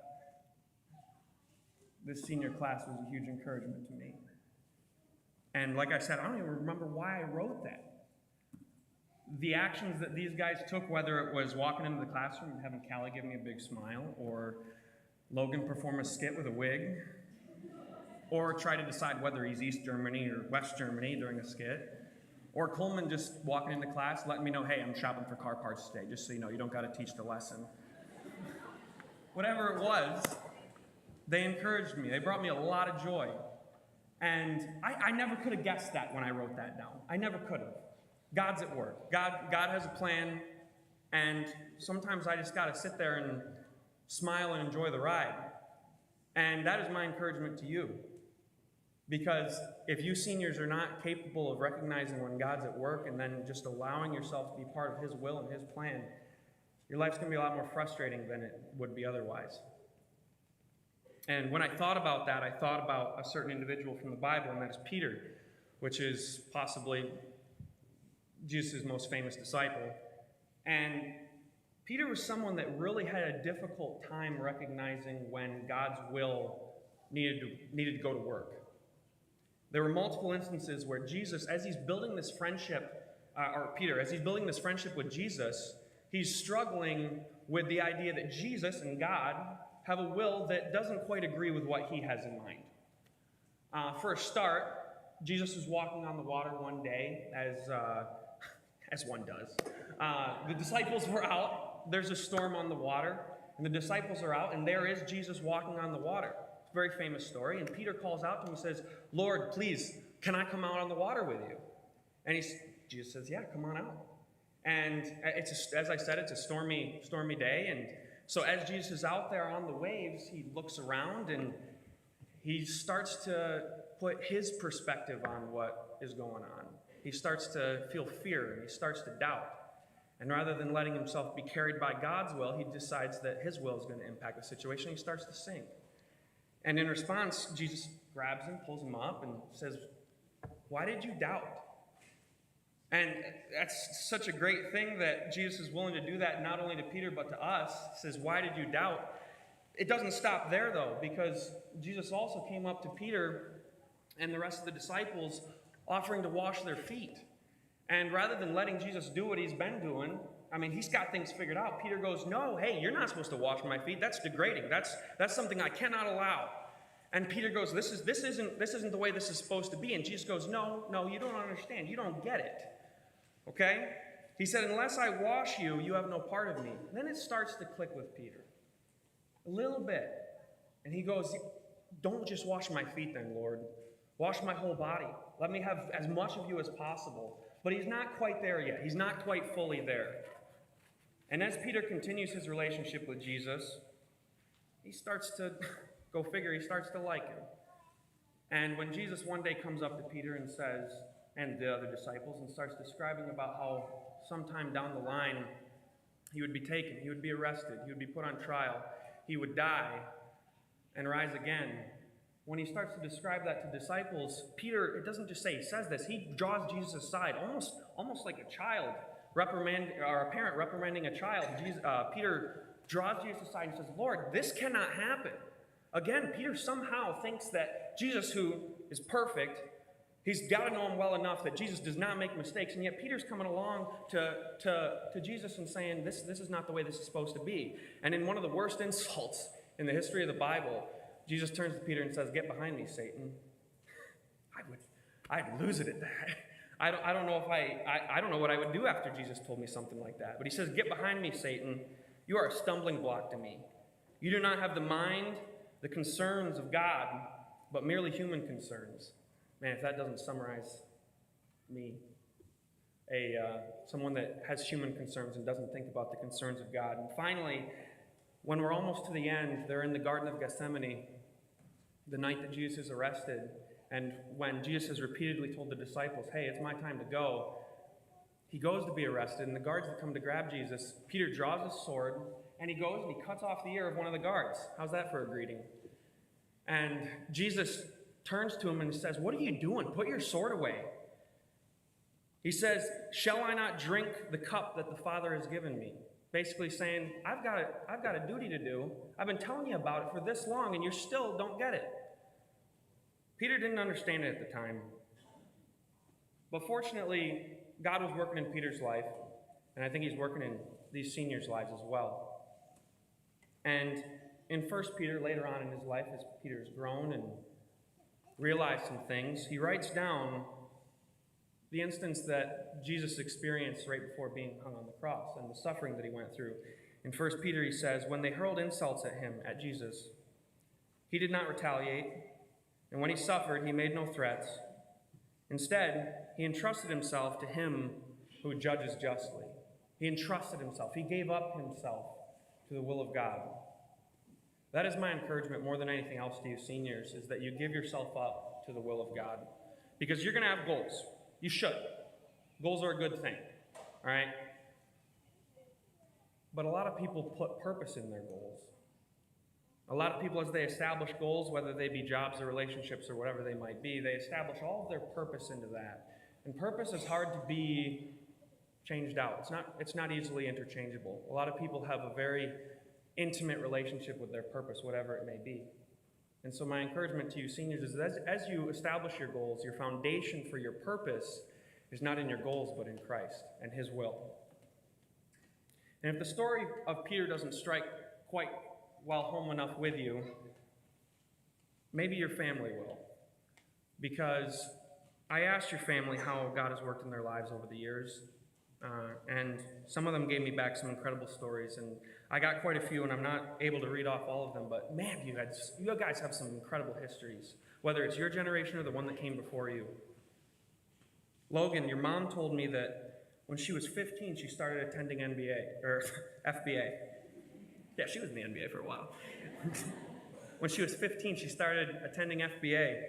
this senior class was a huge encouragement to me. And like I said, I don't even remember why I wrote that. The actions that these guys took, whether it was walking into the classroom and having Callie give me a big smile, or Logan perform a skit with a wig, or try to decide whether he's East Germany or West Germany during a skit, or Coleman just walking into class letting me know, hey, I'm shopping for car parts today, just so you know, you don't got to teach the lesson. Whatever it was, they encouraged me. They brought me a lot of joy. And I never could have guessed that when I wrote that down. I never could have. God's at work. God has a plan, and sometimes I just got to sit there and smile and enjoy the ride. And that is my encouragement to you. Because if you seniors are not capable of recognizing when God's at work and then just allowing yourself to be part of His will and His plan, your life's going to be a lot more frustrating than it would be otherwise. And when I thought about that, I thought about a certain individual from the Bible, and that's Peter, which is possibly Jesus' most famous disciple. And Peter was someone that really had a difficult time recognizing when God's will needed to go to work. There were multiple instances where Jesus, as he's building this friendship, as he's building this friendship with Jesus, he's struggling with the idea that Jesus and God have a will that doesn't quite agree with what he has in mind. For a start, Jesus was walking on the water one day, as one does. The disciples were out. There's a storm on the water, and the disciples are out, and there is Jesus walking on the water. It's a very famous story, and Peter calls out to him and says, "Lord, please, can I come out on the water with you?" And Jesus says, "Yeah, come on out." And as I said, it's a stormy day, and so as Jesus is out there on the waves, he looks around and he starts to put his perspective on what is going on. He starts to feel fear and he starts to doubt. And rather than letting himself be carried by God's will, he decides that his will is going to impact the situation. He starts to sink. And in response, Jesus grabs him, pulls him up, and says, "Why did you doubt?" And that's such a great thing that Jesus is willing to do that not only to Peter but to us. He says, "Why did you doubt?" It doesn't stop there, though, because Jesus also came up to Peter and the rest of the disciples offering to wash their feet. And rather than letting Jesus do what he's been doing, I mean, he's got things figured out. Peter goes, "No, hey, you're not supposed to wash my feet. That's degrading. That's something I cannot allow." And Peter goes, this isn't the way this is supposed to be. And Jesus goes, no, you don't understand. You don't get it. Okay? He said, "Unless I wash you, you have no part of me." And then it starts to click with Peter. A little bit. And he goes, "Don't just wash my feet then, Lord. Wash my whole body. Let me have as much of you as possible." But he's not quite there yet. He's not quite fully there. And as Peter continues his relationship with Jesus, he starts to, go figure, he starts to like him. And when Jesus one day comes up to Peter and says, and the other disciples, and starts describing about how sometime down the line he would be taken, he would be arrested, he would be put on trial, he would die and rise again. When he starts to describe that to disciples, Peter, it doesn't just say he says this, he draws Jesus aside, almost like a child, or a parent reprimanding a child. Peter draws Jesus aside and says, "Lord, this cannot happen." Again, Peter somehow thinks that Jesus, who is perfect, he's got to know him well enough that Jesus does not make mistakes, and yet Peter's coming along to Jesus and saying, this is not the way this is supposed to be. And in one of the worst insults in the history of the Bible, Jesus turns to Peter and says, "Get behind me, Satan." I'd lose it at that. I don't know what I would do after Jesus told me something like that. But he says, "Get behind me, Satan. You are a stumbling block to me. You do not have the mind, the concerns of God, but merely human concerns." Man, if that doesn't summarize me, someone that has human concerns and doesn't think about the concerns of God. And finally, when we're almost to the end, they're in the Garden of Gethsemane, the night that Jesus is arrested, and when Jesus has repeatedly told the disciples, "Hey, it's my time to go," he goes to be arrested, and the guards that come to grab Jesus, Peter draws his sword, and he goes and he cuts off the ear of one of the guards. How's that for a greeting? And Jesus turns to him and says, "What are you doing? Put your sword away." He says, "Shall I not drink the cup that the Father has given me?" Basically saying, I've got a duty to do. I've been telling you about it for this long, and you still don't get it. Peter didn't understand it at the time. But fortunately, God was working in Peter's life, and I think he's working in these seniors' lives as well. And in 1 Peter, later on in his life, as Peter's grown and realized some things, he writes down the instance that Jesus experienced right before being hung on the cross and the suffering that he went through. In 1 Peter, he says, "When they hurled insults at him, at Jesus, he did not retaliate, and when he suffered, he made no threats. Instead, he entrusted himself to him who judges justly." He entrusted himself. He gave up himself to the will of God. That is my encouragement more than anything else to you seniors, is that you give yourself up to the will of God. Because you're going to have goals. You should. Goals are a good thing, all right? But a lot of people put purpose in their goals. A lot of people, as they establish goals, whether they be jobs or relationships or whatever they might be, they establish all of their purpose into that. And purpose is hard to be changed out. It's not easily interchangeable. A lot of people have a very intimate relationship with their purpose, whatever it may be. And so my encouragement to you seniors is as you establish your goals, your foundation for your purpose is not in your goals, but in Christ and his will. And if the story of Peter doesn't strike quite well home enough with you, maybe your family will. Because I asked your family how God has worked in their lives over the years, and some of them gave me back some incredible stories, and I got quite a few, and I'm not able to read off all of them, but man, you guys have some incredible histories, whether it's your generation or the one that came before you. Logan, your mom told me that when she was 15, she started attending FBA. Yeah, she was in the NBA for a while. When she was 15, she started attending FBA.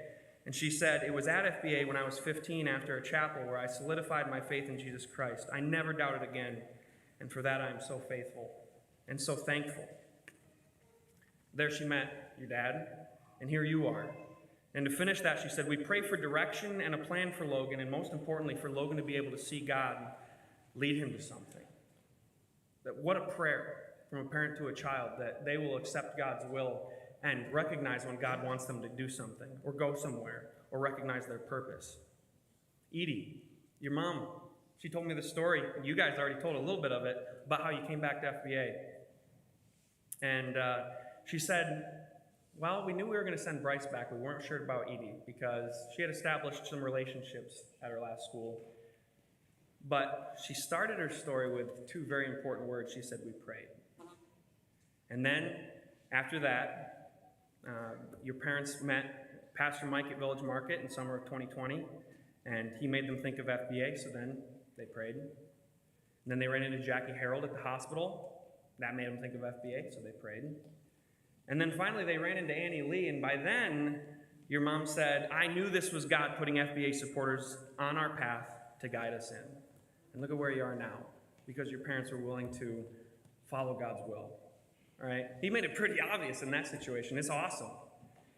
And she said, it was at FBA when I was 15 after a chapel where I solidified my faith in Jesus Christ. I never doubted again. And for that, I am so faithful and so thankful. There she met your dad, and here you are. And to finish that, she said, we pray for direction and a plan for Logan, and most importantly, for Logan to be able to see God lead him to something. That what a prayer from a parent to a child, that they will accept God's will and recognize when God wants them to do something or go somewhere or recognize their purpose. Edie, your mom, she told me the story, and you guys already told a little bit of it, about how you came back to FBA. And she said, well, we knew we were going to send Bryce back. We weren't sure about Edie because she had established some relationships at her last school. But she started her story with two very important words. She said, we prayed. And then after that, your parents met Pastor Mike at Village Market in summer of 2020, and he made them think of FBA, so then they prayed. And then they ran into Jackie Harold at the hospital. That made them think of FBA, so they prayed. And then finally they ran into Annie Lee, and by then your mom said, I knew this was God putting FBA supporters on our path to guide us in. And look at where you are now, because your parents were willing to follow God's will. All right? He made it pretty obvious in that situation. It's awesome.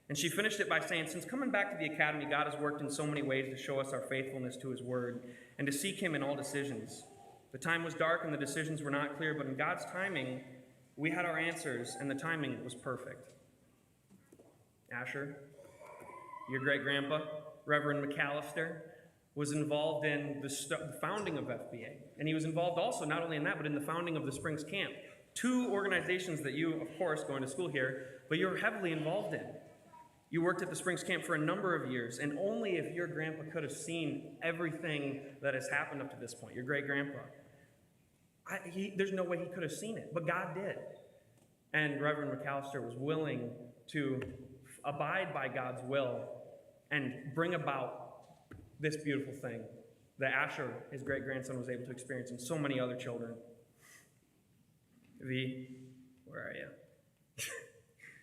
And she finished it by saying, since coming back to the academy, God has worked in so many ways to show us our faithfulness to his word and to seek him in all decisions. The time was dark and the decisions were not clear, but in God's timing, we had our answers and the timing was perfect. Asher, your great-grandpa, Reverend McAllister, was involved in the founding of FBA. And he was involved also, not only in that, but in the founding of the Springs Camp. Two organizations that you, of course, going to school here, but you're heavily involved in. You worked at the Springs Camp for a number of years, and only if your grandpa could have seen everything that has happened up to this point, your great-grandpa, there's no way he could have seen it, but God did. And Reverend McAllister was willing to abide by God's will and bring about this beautiful thing that Asher, his great-grandson, was able to experience, and so many other children. V, where are you?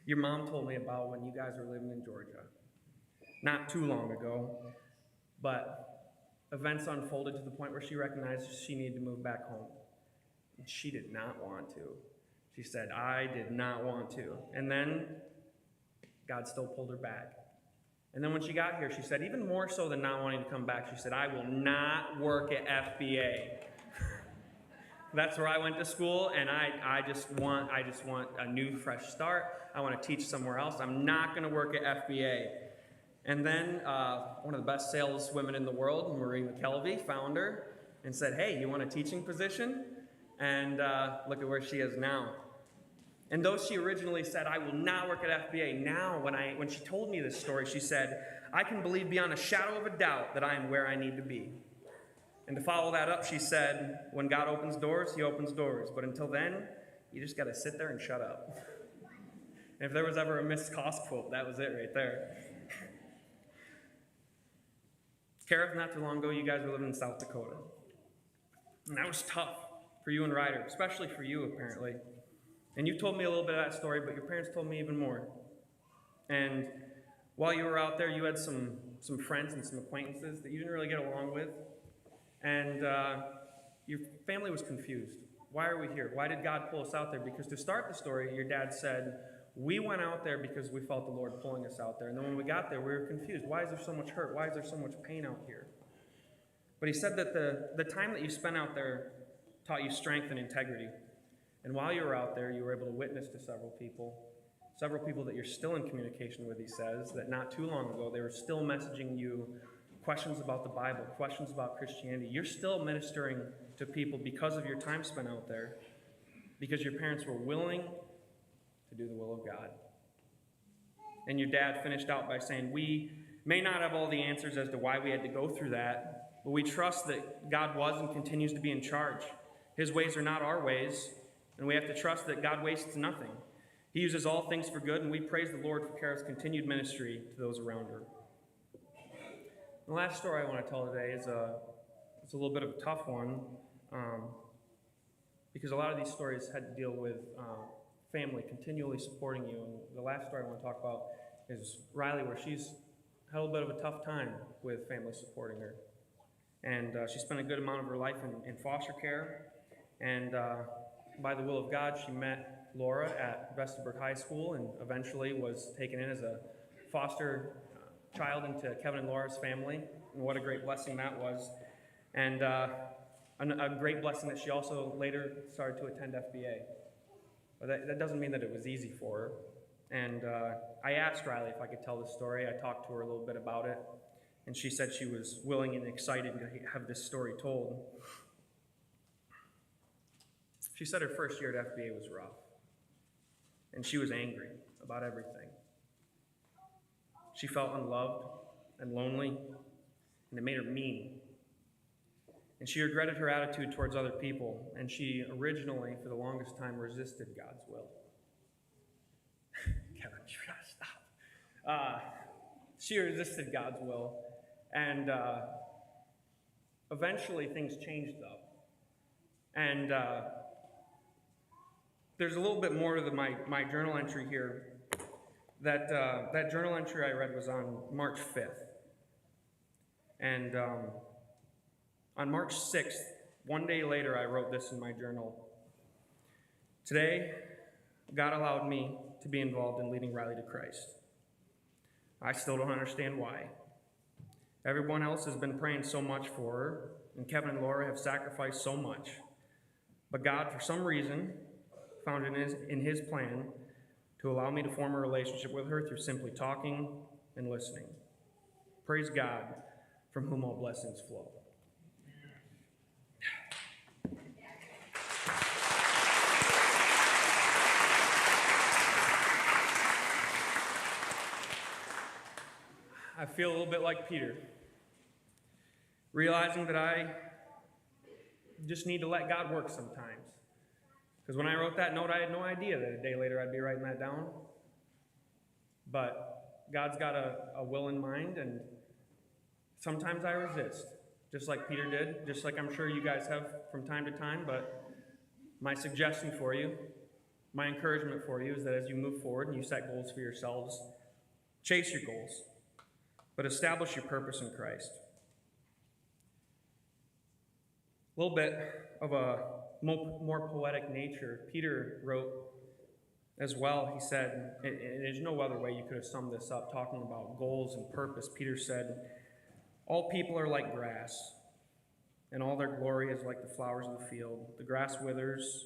Your mom told me about when you guys were living in Georgia. Not too long ago, but events unfolded to the point where she recognized she needed to move back home. And she did not want to. She said, I did not want to. And then God still pulled her back. And then when she got here, she said, even more so than not wanting to come back, she said, I will not work at FBA. That's where I went to school, and I just want a new, fresh start. I want to teach somewhere else. I'm not going to work at FBA. And then one of the best saleswomen in the world, Marie McKelvey, found her and said, hey, you want a teaching position? And look at where she is now. And though she originally said, I will not work at FBA, now when she told me this story, she said, I can believe beyond a shadow of a doubt that I am where I need to be. And to follow that up, she said, when God opens doors, he opens doors. But until then, you just got to sit there and shut up. And if there was ever a missed cost quote, that was it right there. Kareth, not too long ago, you guys were living in South Dakota. And that was tough for you and Ryder, especially for you, apparently. And you told me a little bit of that story, but your parents told me even more. And while you were out there, you had some friends and some acquaintances that you didn't really get along with. And your family was confused. Why are we here? Why did God pull us out there? Because to start the story, your dad said, we went out there because we felt the Lord pulling us out there. And then when we got there, we were confused. Why is there so much hurt? Why is there so much pain out here? But he said that the time that you spent out there taught you strength and integrity. And while you were out there, you were able to witness to several people. several people that you're still in communication with, he says, that not too long ago they were still messaging you questions about the Bible, questions about Christianity. You're still ministering to people because of your time spent out there, because your parents were willing to do the will of God. And your dad finished out by saying, we may not have all the answers as to why we had to go through that, but we trust that God was and continues to be in charge. His ways are not our ways, and we have to trust that God wastes nothing. He uses all things for good, and we praise the Lord for Kara's continued ministry to those around her. The last story I want to tell today is it's a little bit of a tough one, because a lot of these stories had to deal with family continually supporting you. And the last story I want to talk about is Riley, where she's had a little bit of a tough time with family supporting her. And she spent a good amount of her life in foster care. And by the will of God, she met Laura at Vesterberg High School and eventually was taken in as a foster child into Kevin and Laura's family. And what a great blessing that was. And a great blessing that she also later started to attend FBA. But that doesn't mean that it was easy for her. And I asked Riley if I could tell the story. I talked to her a little bit about it. And she said she was willing and excited to have this story told. She said her first year at FBA was rough. And she was angry about everything. She felt unloved and lonely, and it made her mean. And she regretted her attitude towards other people, and she originally, for the longest time, resisted God's will. Kevin, you gotta stop. She resisted God's will, and eventually things changed, though. And there's a little bit more to my journal entry here. That journal entry I read was on March 5th. And on March 6th, one day later, I wrote this in my journal. Today, God allowed me to be involved in leading Riley to Christ. I still don't understand why. Everyone else has been praying so much for her, and Kevin and Laura have sacrificed so much. But God, for some reason, found in his plan to allow me to form a relationship with her through simply talking and listening. Praise God, from whom all blessings flow. I feel a little bit like Peter, realizing that I just need to let God work sometimes. Because when I wrote that note, I had no idea that a day later I'd be writing that down. But God's got a will in mind, and sometimes I resist, just like Peter did, just like I'm sure you guys have from time to time. But my suggestion for you, my encouragement for you is that as you move forward and you set goals for yourselves, chase your goals, but establish your purpose in Christ. A little bit of a more poetic nature. Peter wrote as well, he said, and there's no other way you could have summed this up, talking about goals and purpose. Peter said, all people are like grass, and all their glory is like the flowers of the field. The grass withers,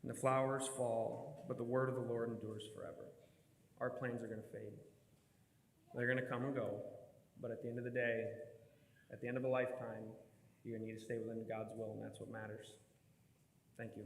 and the flowers fall, but the word of the Lord endures forever. Our plans are going to fade. They're going to come and go. But at the end of the day, at the end of a lifetime, you're going to need to stay within God's will, and that's what matters. Thank you.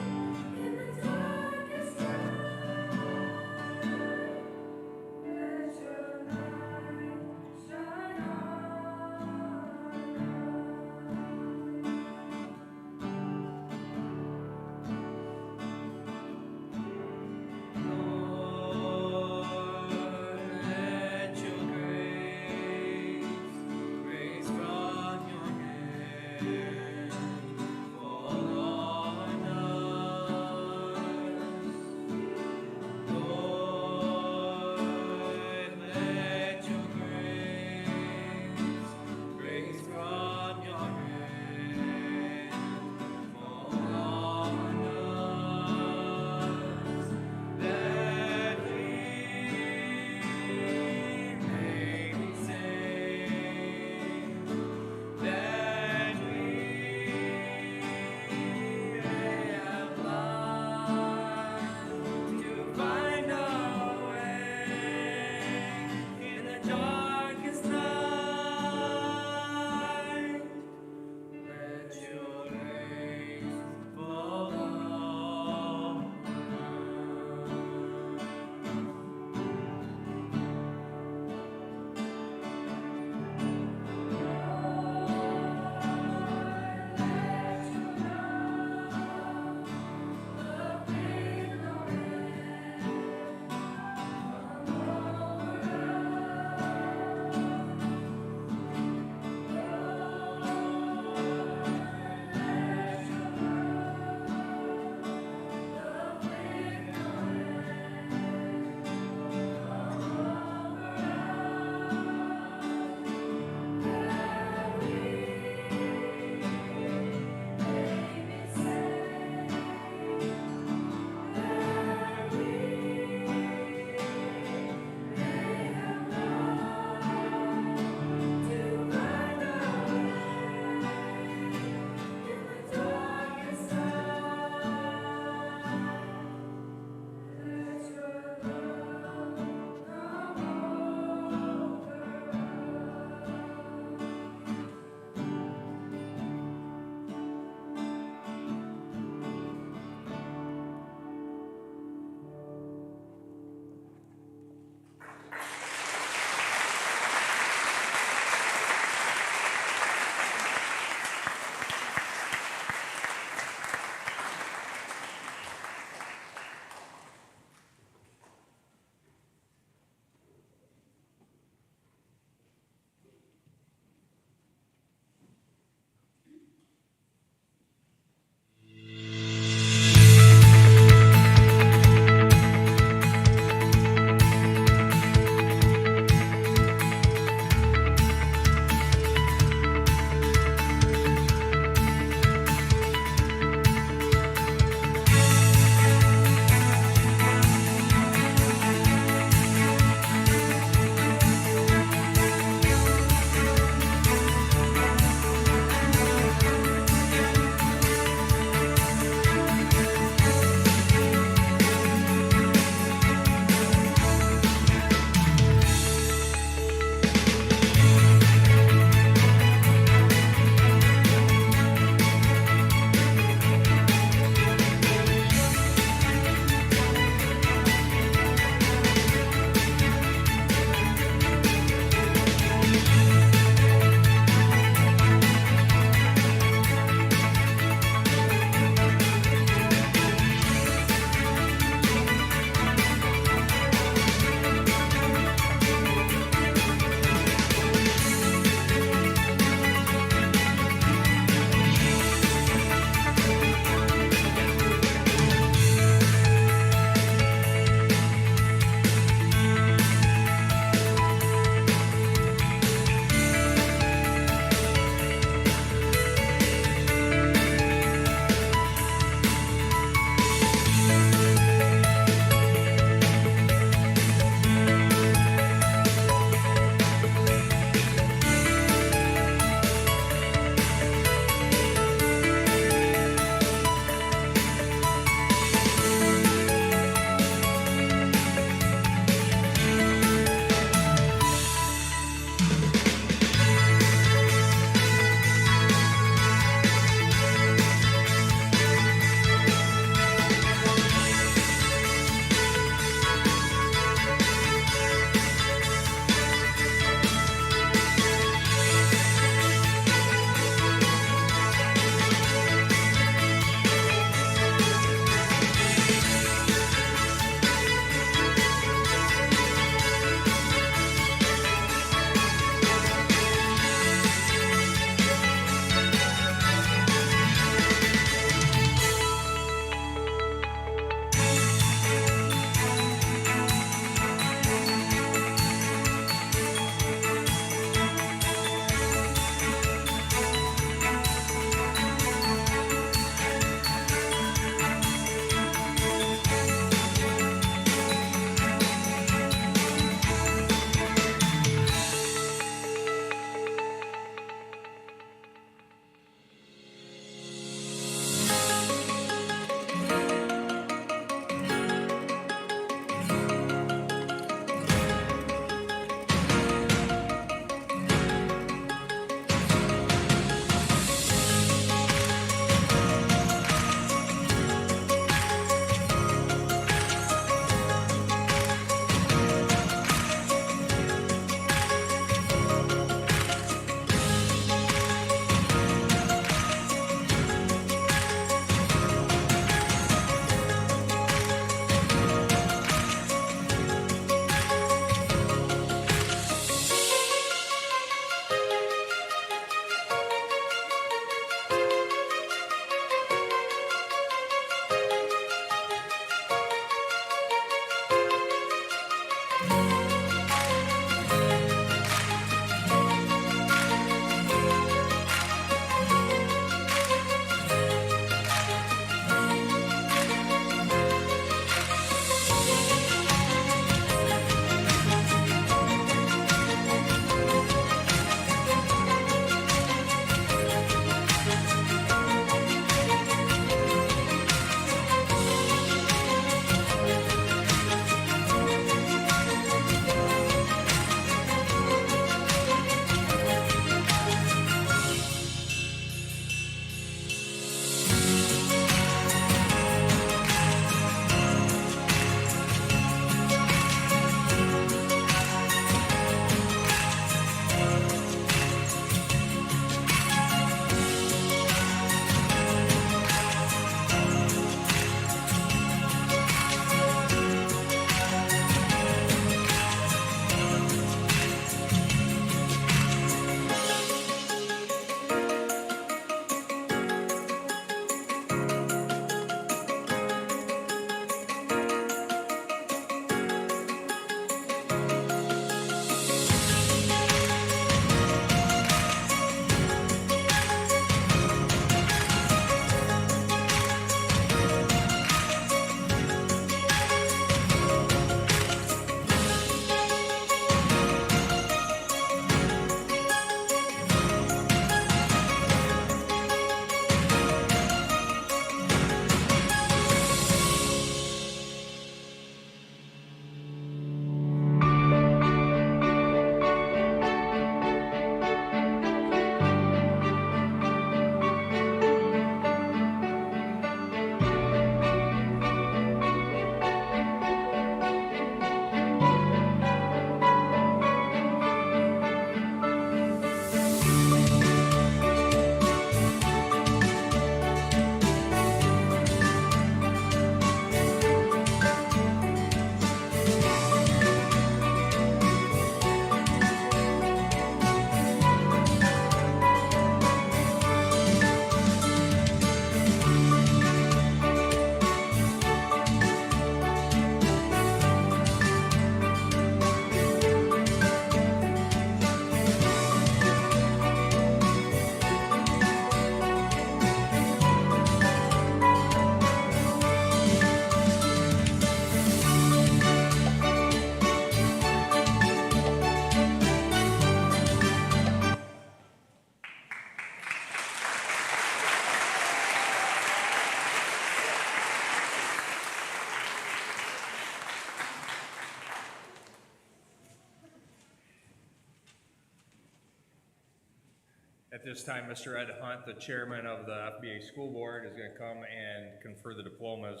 At this time, Mr. Ed Hunt, the chairman of the FBA School Board, is going to come and confer the diplomas.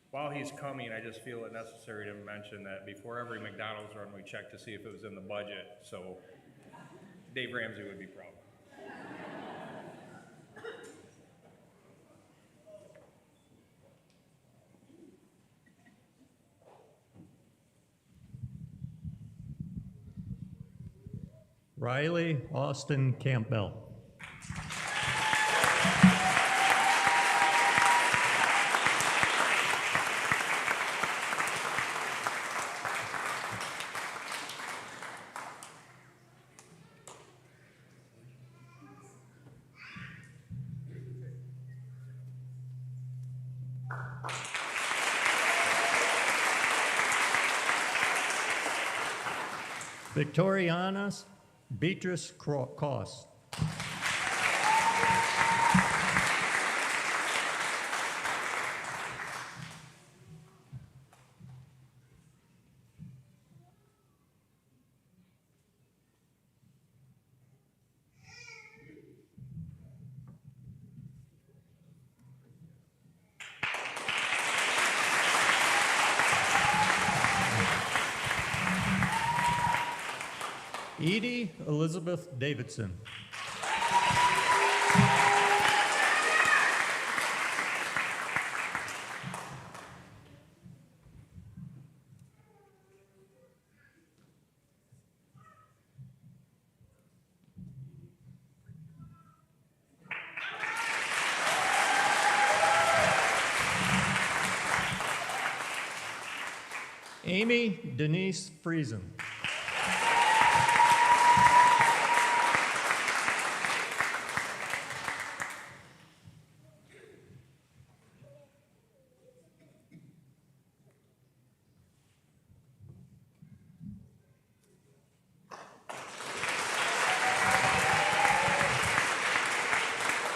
While he's coming, I just feel it necessary to mention that before every McDonald's run, we check to see if it was in the budget, so Dave Ramsey would be proud. Riley Austin Campbell. Victorianas Beatrice Cost. Edie Elizabeth Davidson. Amy Denise Friesen.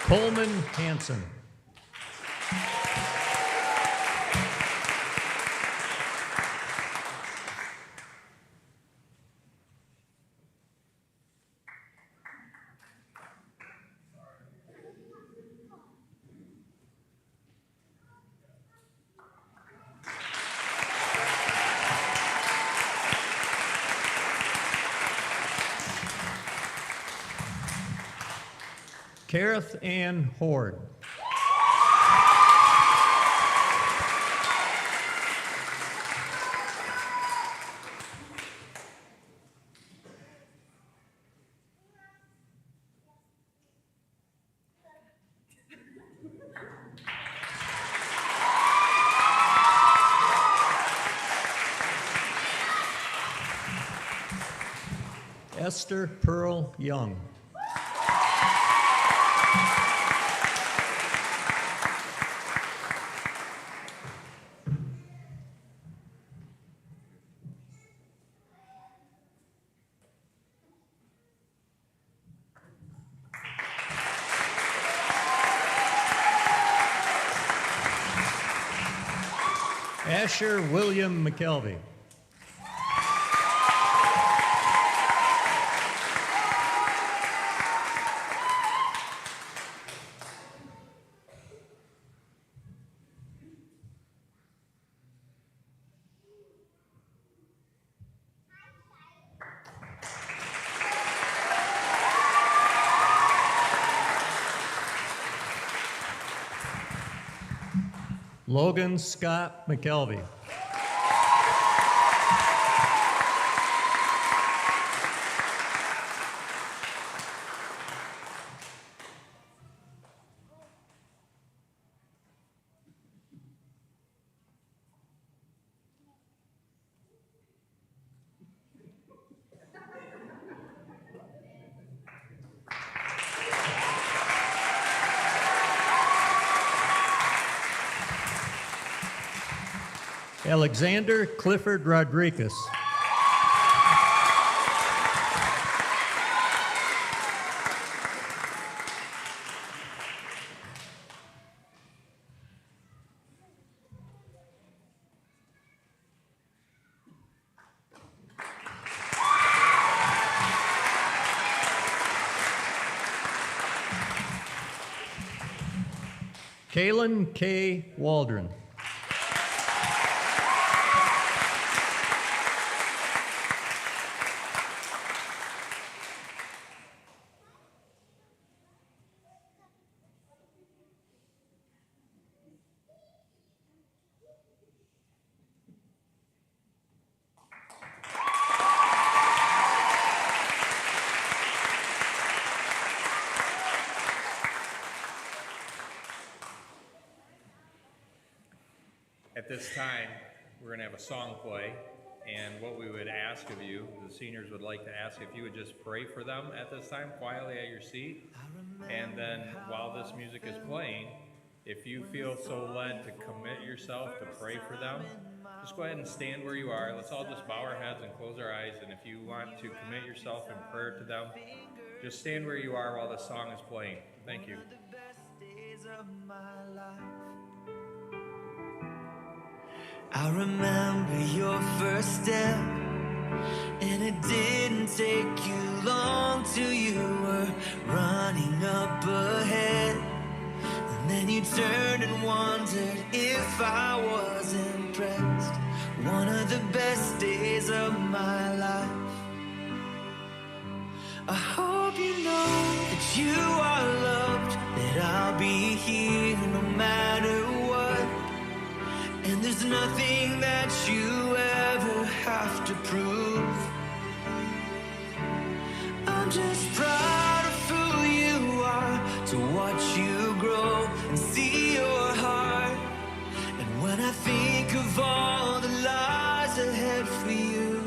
Coleman Hanson. Kareth Ann Horde. Esther Pearl Young. Asher William McKelvey. Logan Scott McKelvey. Alexander Clifford Rodriguez. Kaylin K. Waldron. At this time, we're going to have a song play, and what we would ask of you, the seniors would like to ask if you would just pray for them at this time, quietly at your seat, and then while this music is playing, if you feel so led to commit yourself to pray for them, just go ahead and stand where you are. Let's all just bow our heads and close our eyes, and if you want to commit yourself in prayer to them, just stand where you are while the song is playing. Thank you. I remember your first step, and it didn't take you long till you were running up ahead. And then you turned and wondered if I was impressed. One of the best days of my life. I hope you know that you are loved, that I'll be here no matter what. And there's nothing that you ever have to prove. I'm just proud of who you are, to watch you grow and see your heart. And when I think of all the lies ahead for you,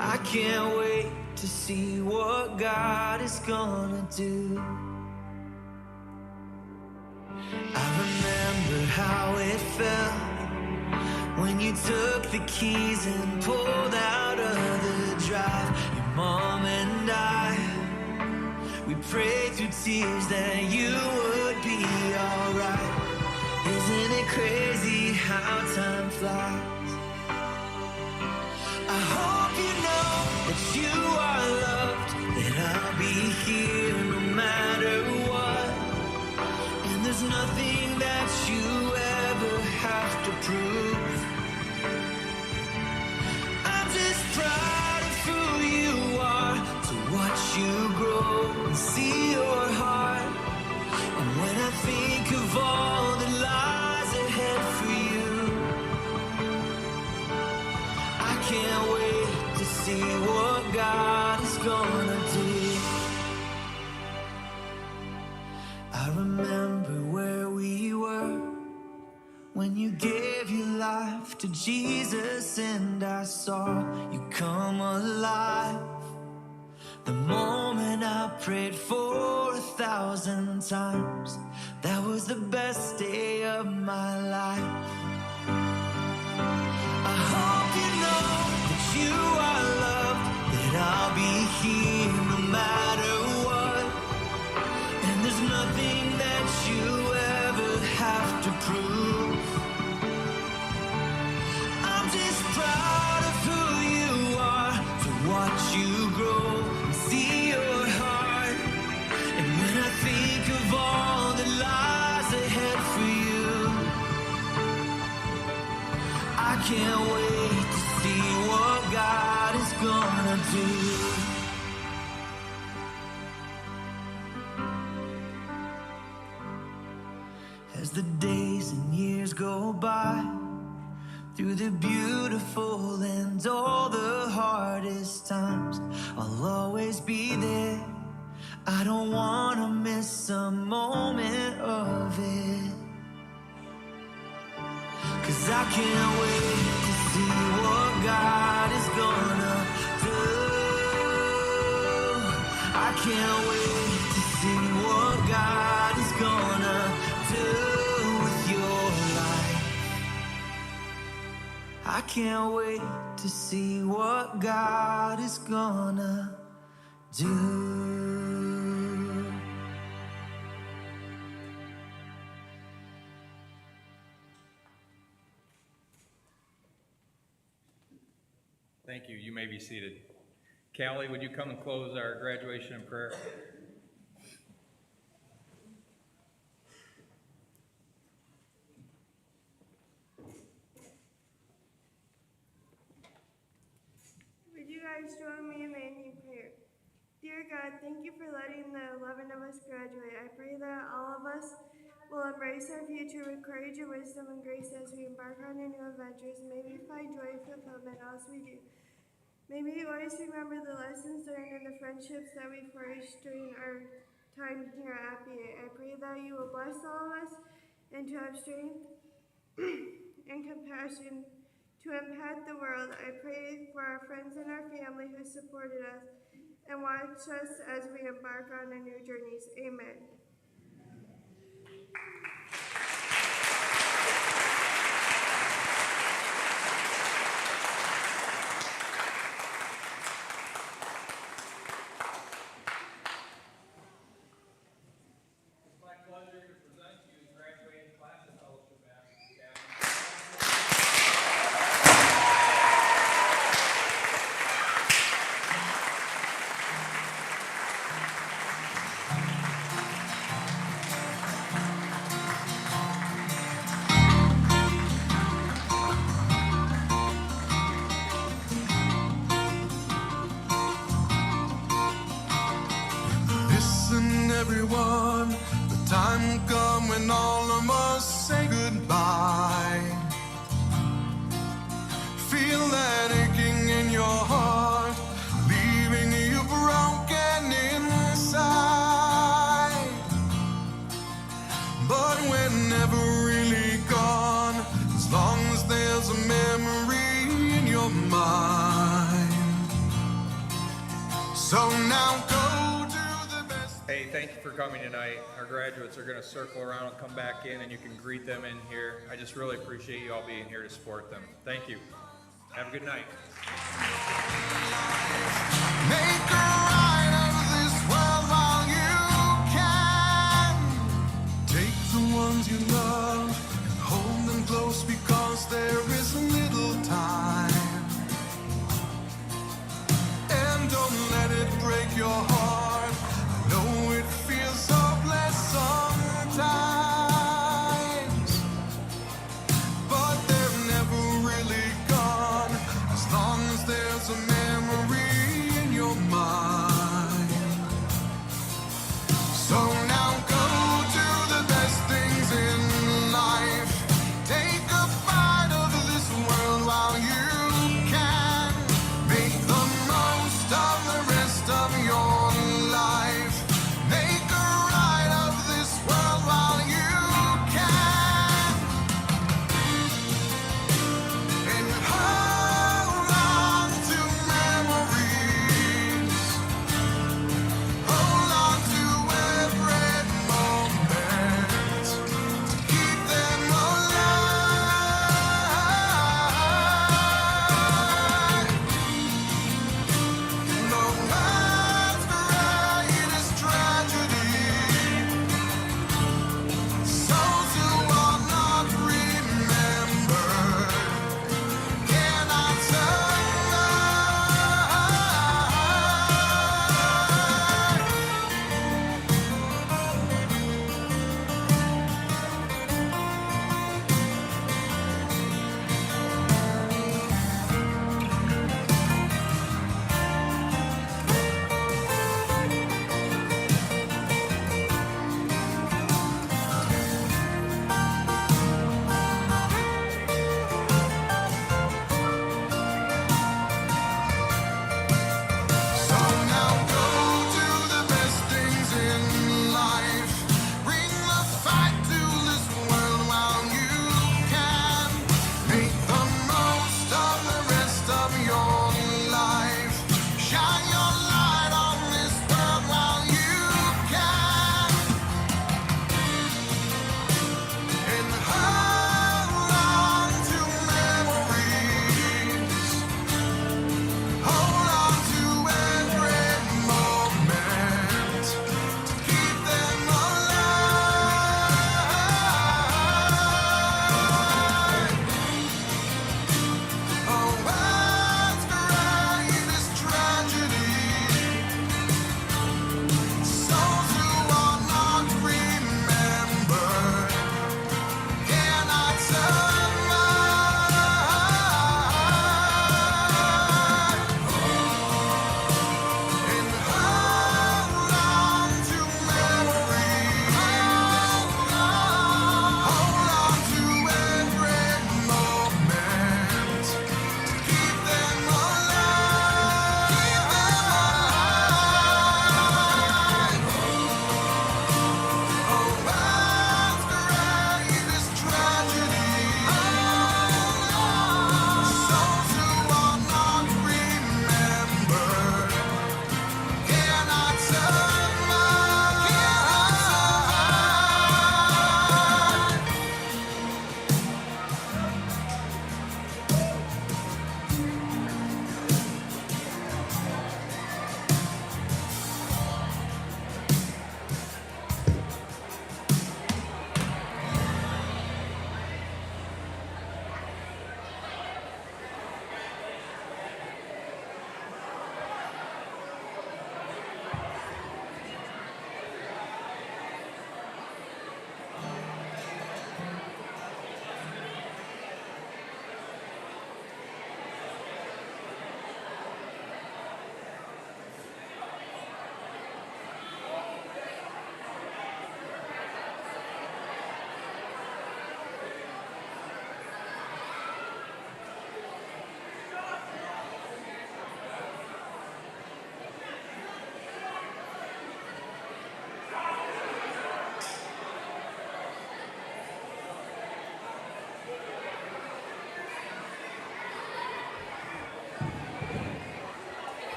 I can't wait to see what God is gonna do. I remember how it felt when you took the keys and pulled out of the drive. Your mom and I, we prayed through tears that you would be alright. Isn't it crazy how time flies? I hope you know that you are loved, that I'll be here no matter what. And there's nothing that you ever have to prove. I'm just proud of who you are, to watch you grow and see your heart. And when I think of all the lies ahead for you, I can't wait to see what God is gonna do. I remember where we were when you gave your life to Jesus, and I saw you come alive. The moment I prayed for 1,000 times, that was the best day of my life. I hope you know that you are loved, that I'll be here no matter what. And there's nothing that you ever have to prove. I'm just proud of who you are, to watch you grow and see your heart. And when I think of all the lies ahead for you, I can't wait to see what God is gonna do. As the days and years go by, through the beautiful and all the hardest times, I'll always be there. I don't wanna miss a moment of it. 'Cause I can't wait to see what God is gonna do. I can't wait to see what God is gonna do with your life. I can't wait to see what God is gonna do. Thank you. You may be seated. Callie, would you come and close our graduation in prayer? thank you for letting the 11 of us graduate. I pray that all of us will embrace our future with courage and wisdom and grace as we embark on new adventures. May we find joy and fulfillment in all we do. May we always remember the lessons learned and the friendships that we forged during our time here at FBA. I pray that you will bless all of us and to have strength and compassion to impact the world. I pray for our friends and our family who supported us and watch us as we embark on our new journeys. Amen. Everyone, the time will come when all of us say goodbye. Feel that aching in your heart, leaving you broken inside. But we're never really gone, as long as there's a memory in your mind. So now go. Hey, thank you for coming tonight. Our graduates are going to circle around and come back in, and you can greet them in here. I just really appreciate you all being here to support them. Thank you. Have a good night. Make a ride of this world while you can. Take the ones you love and hold them close because they're